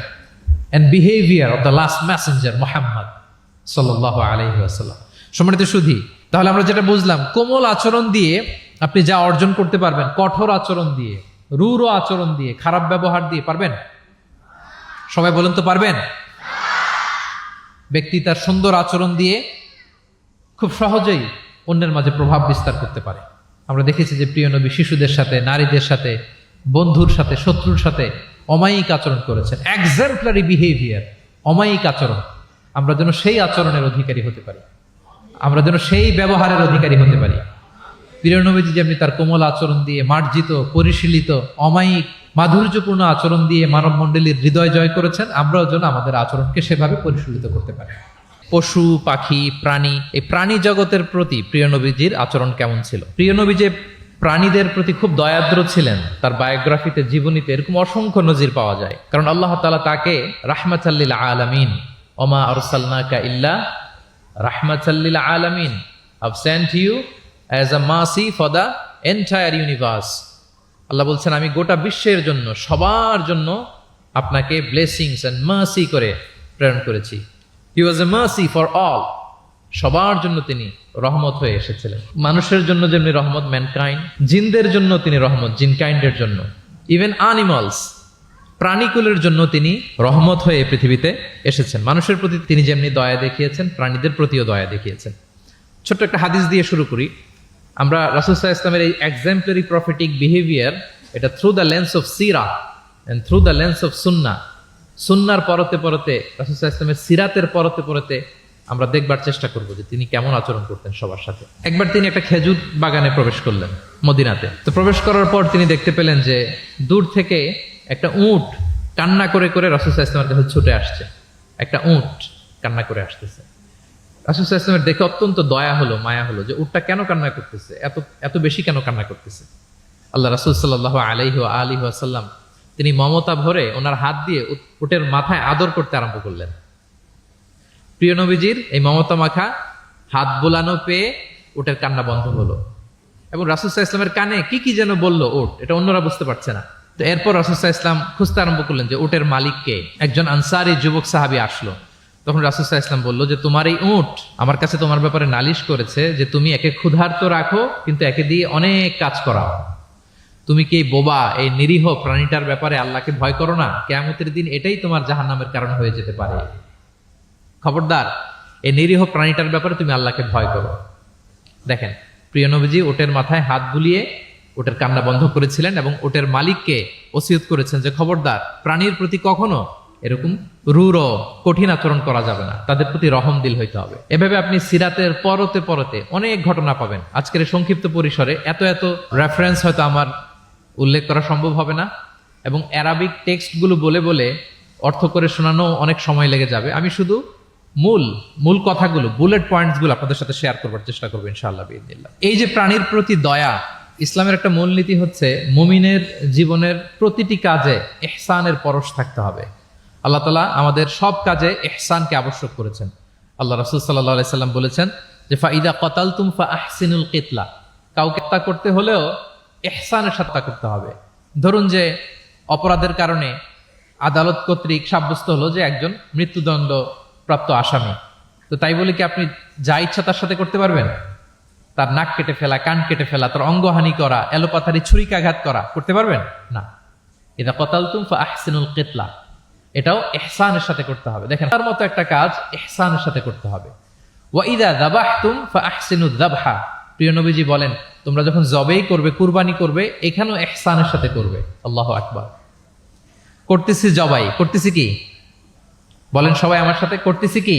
and behaviour of the last messenger Muhammad সাল্লাল্লাহু আলাইহি ওয়াসাল্লাম। সম্মানিত সুধী, তাহলে আমরা যেটা বুঝলাম, কোমল আচরণ দিয়ে আপনি যা অর্জন করতে পারবেন, কঠোর আচরণ দিয়ে, রূঢ় আচরণ দিয়ে, খারাপ ব্যবহার দিয়ে পারবেন? সবাই বলেন তো পারবেন? ব্যক্তি তার সুন্দর আচরণ দিয়ে খুব সহজেই অন্যের মাঝে প্রভাব বিস্তার করতে পারে। আমরা দেখেছি যে প্রিয় নবী শিশুদের সাথে, নারীদের সাথে, বন্ধুর সাথে, শত্রুর সাথে অমায়িক আচরণ করেছেন। এক্সাম্পলারি বিহেভিয়ার, অমায়িক আচরণ। আমরা যেন সেই আচরণের অধিকারী হতে পারি, আমরা যেন সেই ব্যবহারের অধিকারী হতে পারি। প্রিয় নবীজি যেমনি তার কোমল আচরণ দিয়ে, মার্জিত, পরিশীলিত, অমায়িক, মাধুর্যপূর্ণ আচরণ দিয়ে মানব মণ্ডলীর হৃদয় জয় করেছেন, আমরাও যেন আমাদের আচরণকে সেভাবে পরিশীলিত করতে পারি। পশু পাখি প্রাণী, এই প্রাণী জগতের প্রতি প্রিয় নবীজির আচরণ কেমন ছিল। প্রিয় নবী যে প্রাণীদের প্রতি খুব দয়াদ্র ছিলেন, তার বায়োগ্রাফিতে, জীবনীতে এরকম অসংখ্য নজির পাওয়া যায়। কারণ আল্লাহ তাআলা তাকে রাহমাতাল লিল আলামিন, ওমা আরসালনাকা ইল্লা রাহমাতাল লিল আলামিন, I've sent you as a mercy for the entire universe। আল্লাহ বলছেন আমি গোটা বিশ্বের জন্য, সবার জন্য আপনাকে ব্লেসিংস এন্ড মার্সি করে প্রেরণ করেছি। হি ওয়াজ এ মার্সি ফর অল, সবার জন্য তিনি রহমত হয়ে এসেছিলেন। মানুষের জন্য যেমনি রহমত ম্যানকাইন্ড, জিনদের জন্য তিনি রহমত জিনকাইন্ডের জন্য, ইভেন অ্যানিমালস প্রাণীকুলের জন্য তিনি রহমত হয়ে পৃথিবীতে এসেছেন। মানুষের প্রতি তিনি যেমনি দয়া দেখিয়েছেন, প্রাণীদের প্রতিও দয়া দেখিয়েছেন। ছোট্ট একটা হাদিস দিয়ে শুরু করি। আমরা রাসূল সাল্লাল্লাহু আলাইহি ওয়াসাল্লামের এই এক্সাম্পলারি প্রফেটিক বিহেভিয়ার, এটা থ্রু দ্য লেন্স অফ সিরা and through the lens of সুন্নাহ, সুন্নাহর পরতে পরতে, রাসূল সাল্লাল্লাহু আলাইহি ওয়াসাল্লামের সিরাতের পরতে পরতে আমরা দেখবার চেষ্টা করব যে তিনি কেমন আচরণ করতেন সবার সাথে। একবার তিনি একটা খেজুর বাগানে প্রবেশ করলেন মদিনাতে। তো প্রবেশ করার পর তিনি দেখতে পেলেন যে দূর থেকে একটা উট কান্না করে করে রাসূল সাল্লাল্লাহু আলাইহি ওয়াসাল্লামের কাছে ছুটে আসছে। একটা উট কান্না করে আসতেছে। রাসূল সাল্লাল্লাহু আলাইহি ওয়াসাল্লামের দেখে অত্যন্ত দয়া হলো, মায়া হলো যে উটটা কেন কান্না করতেছে, এত বেশি কেন কান্না করতেছে। আল্লাহ রাসূল সাল্লাল্লাহু আলাইহি ওয়া আলিহি ওয়াসাল্লাম তিনি মমতা ভরে ওনার হাত দিয়ে উটের মাথায় আদর করতে আরম্ভ করলেন। প্রিয় নবীজির এই মমতা মাখা হাত বোলানো পেয়ে উটের কান্না বন্ধ হলো, এবং রাসূল সাল্লাল্লাহু আলাইহি ওয়াসাল্লামের কানে কি কি যেন বলল উট, এটা অন্যরা বুঝতে পারছে না। তো এরপর রাসূল সাল্লাল্লাহু আলাইহি ওয়াসাল্লাম খুঁজতে আরম্ভ করলেন যে উটের মালিককে। একজন আনসারী যুবক সাহাবী আসলো। তখন রাসূল সাল্লাল্লাহু আলাইহি ওয়াসাল্লাম বলল যে তোমার এই উট আমার কাছে তোমার ব্যাপারে নালিশ করেছে যে তুমি একে ক্ষুধার্ত রাখো, কিন্তু একে দিয়ে অনেক কাজ করাও। তুমি কি বোবা, এই নিরীহ প্রাণীটার ব্যাপারে আল্লাহকে ভয় করো না? কিয়ামতের দিন এটাই তোমার জাহান্নামের কারণ হয়ে যেতে পারে। খবরদার, এই নিরীহ প্রাণীটার ব্যাপারে তুমি আল্লাহকে ভয় করো। দেখেন, প্রিয় নবীজি ওটের মাথায় হাত বুলিয়ে ওটের কান্না বন্ধ করেছিলেন, এবং ওটের মালিককে ওসিয়ত করেছেন যে খবরদার, প্রাণীর প্রতি কখনো এরকম রূঢ় কঠিন আচরণ করা যাবে না, তাদের প্রতি রহম দিল হইতে হবে। এভাবে আপনি সিরাতের পরতে পরতে অনেক ঘটনা পাবেন। আজকের এই সংক্ষিপ্ত পরিসরে এত রেফারেন্স হয়তো আমার উল্লেখ করা সম্ভব হবে না, এবং অ্যারাবিক টেক্সটগুলো বলে বলে অর্থ করে শোনানো অনেক সময় লেগে যাবে। আমি শুধু মূল কথাগুলো, বুলেট পয়েন্টসগুলো আপনাদের সাথে শেয়ার করবার চেষ্টা করবো ইনশাআল্লাহ বিইذনিল্লাহ। এই যে প্রাণীর প্রতি দয়া, ইসলামের একটা মূলনীতি হচ্ছে মুমিনের জীবনের প্রতিটি কাজে ইহসানের পরশ থাকতে হবে। আল্লাহ তাআলা আমাদের সব কাজে ইহসানকে আবশ্যক করেছেন। আল্লাহ রাসূল সাল্লাল্লাহু আলাইহি সাল্লাম বলেছেন যে ফাইদা কাতালতুম ফাআহসিনুল কিতলা, কাউকে হত্যা করতে হলেও ইহসানের সাথে করতে হবে। ধরুন যে অপরাধের কারণে আদালত কর্তৃক সাব্যস্ত হলো যে একজন মৃত্যুদণ্ড প্রাপ্ত আসামি, তো তাই বলে কি আপনি যা ইচ্ছা তার সাথে করতে পারবেন? তার নাক কেটে ফেলা, কান কেটে ফেলা, তার অঙ্গহানি করা, এলোপাথারি ছুরিকাঘাত করা করতে পারবেন না। ইদা কাতালতুম ফাআহসিনুল কিতলা, এটাও ইহসানের সাথে করতে হবে। দেখেন, তার মতো একটা কাজ ইহসানের সাথে করতে হবে। ওয়া ইদা যাবাহতুম ফাআহসিনুয যাবহা, প্রিয় নবীজি বলেন তোমরা যখন জবেই করবে, কুরবানি করবে, এখানেও ইহসানের সাথে করবে। আল্লাহু আকবার। করতেছি জবাই, করতেছি কি বলেন সবাই আমার সাথে, করতেছি কি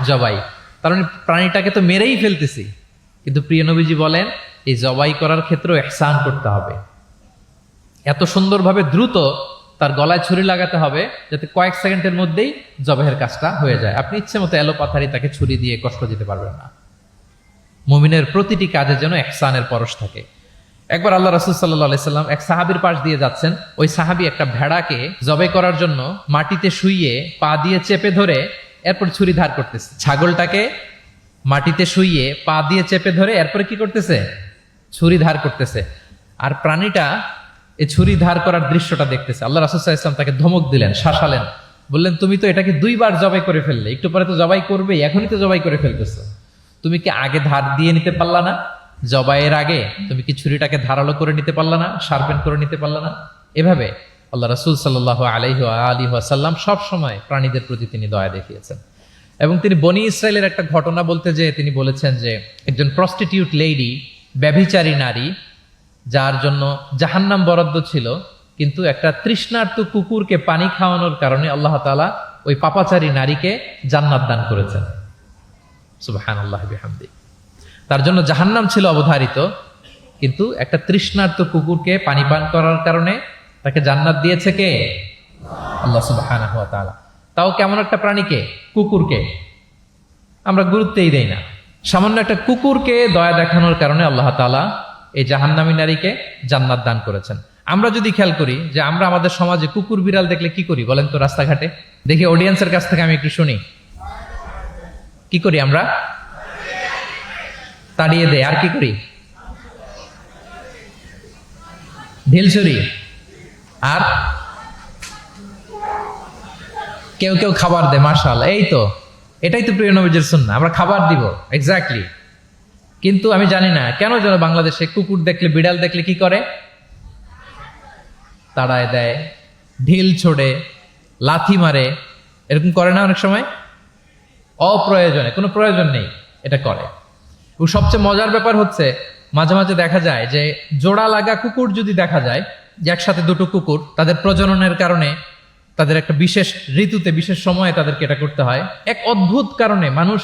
জবাই। তার মানে প্রাণীটাকে তো মেরেই ফেলতেছি, কিন্তু প্রিয় নবীজি বলেন এই জবাই করার ক্ষেত্রেও ইহসান করতে হবে। এত সুন্দরভাবে দ্রুত তার গলায় ছুরি লাগাতে হবে যাতে কয়েক সেকেন্ডের মধ্যেই জবাইয়ের কাজটা হয়ে যায়। আপনি ইচ্ছে মতো এলোপাথারি তাকে ছুরি দিয়ে কষ্ট দিতে পারবেন না। মুমিনের প্রতিটি কাজে যেন ইহসানের পরশ থাকে। একবার আল্লাহ রাসূল সাল্লাল্লাহু আলাইহি সাল্লাম এক সাহাবীর পাশ দিয়ে যাচ্ছেন। ওই সাহাবী একটা ভেড়াকে জবাই করার জন্য মাটিতে শুইয়ে পা দিয়ে চেপে ধরে এরপর ছুরি ধার করতেছে। ছাগলটাকে মাটিতে শুইয়ে পা দিয়ে চেপে ধরে এরপরে কি করতেছে? ছুরি ধার করতেছে। আর প্রাণীটা এই ছুরি ধার করার দৃশ্যটা দেখতেছে। আল্লাহ রাসূল সাল্লাল্লাহু আলাইহি ওয়াসাল্লাম তাকে ধমক দিলেন, শাসালেন, বললেন তুমি তো এটাকে 2 বার জবাই করে ফেললে, একটু পরে তো জবাই করবেই, এখনই তো জবাই করে ফেলতেছো। তুমি কি আগে ধার দিয়ে নিতে পারলা না? জবাইয়ের আগে তুমি কি ছুরিটাকে ধারালো করে নিতে পারলা না? শার্পেন করে নিতে পারলা না? এভাবে আল্লাহ রাসূল সাল্লাল্লাহু আলাইহি ওয়াসাল্লাম সব সময় প্রাণীদের প্রতি তিনি দয়া দেখিয়েছেন। এবং তিনি বনি ইসরায়েলের একটা ঘটনা বলতে যেয়ে তিনি বলেছেন যে একজন প্রস্টিটিউট লেডি, ব্যভিচারী নারী, যার জন্য জাহান্নাম বরাদ্দ ছিল, কিন্তু একটা তৃষ্ণার্ত কুকুরকে পানি খাওয়ানোর কারণে আল্লাহ তাআলা ওই পাপাচারী নারীকে জান্নাত দান করেছেন। সুবহানাল্লাহ বিহামদি। তার জন্য জাহান্নাম ছিল অবধারিত, কিন্তু একটা তৃষ্ণার্ত কুকুরকে পানি পান করার কারণে তাকে জান্নাত দিয়েছে কে? আল্লাহ সুবহানাহু ওয়া তাআলা। তাও কেমন একটা প্রাণীকে? কুকুরকে। আমরা গুরুত্বই দেই না। সামান্য একটা কুকুরকে দয়া দেখানোর কারণে আল্লাহ তাআলা এই জাহান্নামী নারীকে জান্নাত দান করেছেন। আমরা যদি খেয়াল করি যে আমরা আমাদের সমাজে কুকুর বিড়াল দেখলে কি করি বলেন তো? রাস্তাঘাটে দেখি, অডিয়েন্সের কাছ থেকে আমি একটু শুনি, কি করি আমরা? তাড়িয়ে দেয়। আর কি করি? ঢিল ছুরি। আর কেউ কেউ খাবার দেয়। মাশাআল্লাহ, এই তো, এটাই তো প্রিয় নবীজির সুন্নাহ, আমরা খাবার দিব। এক্স্যাক্টলি। কিন্তু আমি জানি না কেন যেন বাংলাদেশে কুকুর দেখলে বিড়াল দেখলে কি করে? তাড়ায় দেয়, ঢিল ছোড়ে, লাথি মারে। এরকম করে না অনেক সময়? অপ্রয়োজনে, কোনো প্রয়োজন নেই এটা করে। ও সবচেয়ে মজার ব্যাপার হচ্ছে মাঝে মাঝে দেখা যায় যে জোড়া লাগা কুকুর যদি দেখা যায়, যে একসাথে দুটো কুকুর, তাদের প্রজননের কারণে তাদের একটা বিশেষ ঋতুতে বিশেষ সময়ে তাদেরকে এটা করতে হয়, এক অদ্ভুত কারণে মানুষ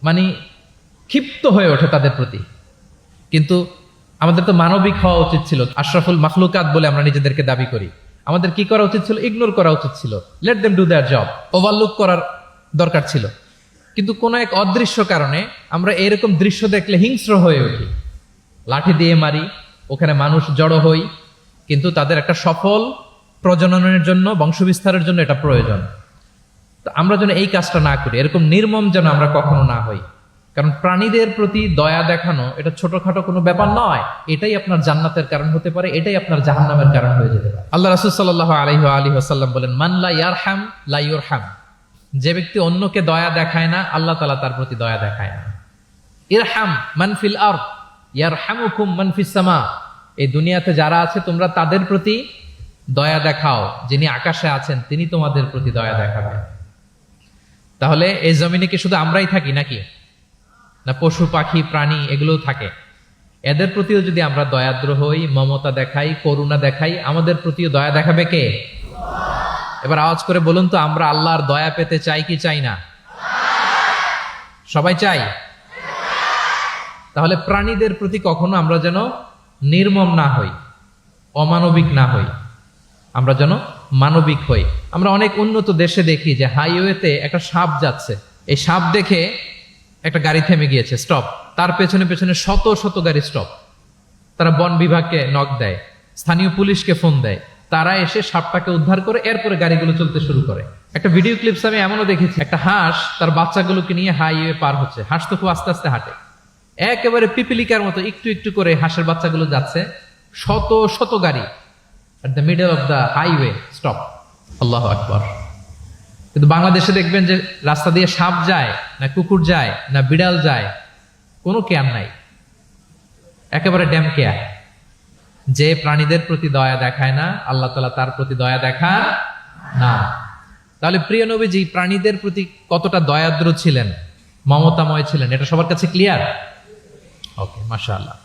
মানে ক্ষিপ্ত হয়ে ওঠে তাদের প্রতি। কিন্তু আমাদের তো মানবিক হওয়া উচিত ছিল, আশরাফুল মাখলুকাত বলে আমরা নিজেদেরকে দাবি করি। আমাদের কি করা উচিত ছিল? ইগনোর করা উচিত ছিল, let them do there job, overlook করার দরকার ছিল। কিন্তু কোনো এক অদৃশ্য কারণে আমরা এরকম দৃশ্য দেখলে হিংস্র হয়ে উঠি, লাঠি দিয়ে মারি, ওখানে মানুষ জড়ো হই। কিন্তু তাদের একটা সফল প্রজননের জন্য, বংশবিস্তারের জন্য এটা প্রয়োজন। তো আমরা যেন এই কাজটা না করি, এরকম নির্মম যেন আমরা কখনো না হই। কারণ প্রাণীদের প্রতি দয়া দেখানো এটা ছোটখাটো কোনো ব্যাপার নয়। এটাই আপনার জান্নাতের কারণ হতে পারে, এটাই আপনার জাহান্নামের কারণ হয়ে যেতে পারে। আল্লাহ রাসূল সাল্লাল্লাহু আলাইহি ওয়াসাল্লাম বলেন, মান লা ইয়ারহাম লা ইউরহাম। যে ব্যক্তি অন্যকে দয়া দেখায় না, আল্লাহ তাআলা তার প্রতি দয়া দেখায় না। ইরহাম মান ফিল আরদ ইয়ারহামুকুম মান ফিস সামা। এই দুনিয়াতে যারা আছে তোমরা তাদের প্রতি দয়া দেখাও, যিনি আকাশে আছেন তিনি তোমাদের প্রতি দয়া দেখাবেন। তাহলে এই জমিনে কি শুধু আমরাই থাকি নাকি? না পশু পাখি প্রাণী এগুলোও থাকে? এদের প্রতিও যদি আমরা দয়াদ্র হই, মমতা দেখাই, করুণা দেখাই, আমাদের প্রতিও দয়া দেখাবে কে? এবার আওয়াজ করে বলুন তো, আমরা আল্লাহর দয়া পেতে চাই কি চাই না? সবাই চাই। তাহলে প্রাণীদের প্রতি কখনো আমরা যেন নির্মম না হই, অমানবিক না হই, আমরা যেন মানবিক হই। আমরা অনেক উন্নত দেশে দেখি যে হাইওয়েতে একটা সাপ যাচ্ছে, এই সাপ দেখে একটা গাড়ি থেমে গিয়েছে, স্টপ। তার পেছনে পেছনে শত শত গাড়ি স্টপ। তারা বন বিভাগকে নক দেয়, স্থানীয় পুলিশকে ফোন দেয়, তারা এসে সাপটাকে উদ্ধার করে এরপরে গাড়িগুলো চলতে শুরু করে। একটা ভিডিও ক্লিপস আমি এমনও দেখেছি, একটা হাঁস তার বাচ্চাগুলোকে নিয়ে হাইওয়ে পার হচ্ছে। হাঁস তো খুব আস্তে আস্তে হাঁটে, একেবারে পিপিলিকার মতো একটু একটু করে হাঁসের বাচ্চাগুলো যাচ্ছে, শত শত গাড়ি at the middle of the highway stop. আল্লাহু আকবার। কিন্তু বাংলাদেশে দেখবেন যে রাস্তা দিয়ে সাপ যায় না, কুকুর যায় না, বিড়াল যায়, কোনো কেয়ার নাই, একেবারে ড্যাম কেয়ার। যে প্রাণীদের প্রতি দয়া দেখায় না, আল্লাহ তাআলা তার প্রতি দয়া দেখান না। তাহলে প্রিয় নবীজি প্রাণীদের প্রতি কতটা দয়াদ্র ছিলেন, মমতাময় ছিলেন, এটা সবার কাছে ক্লিয়ার? ওকে, মাশাআল্লাহ।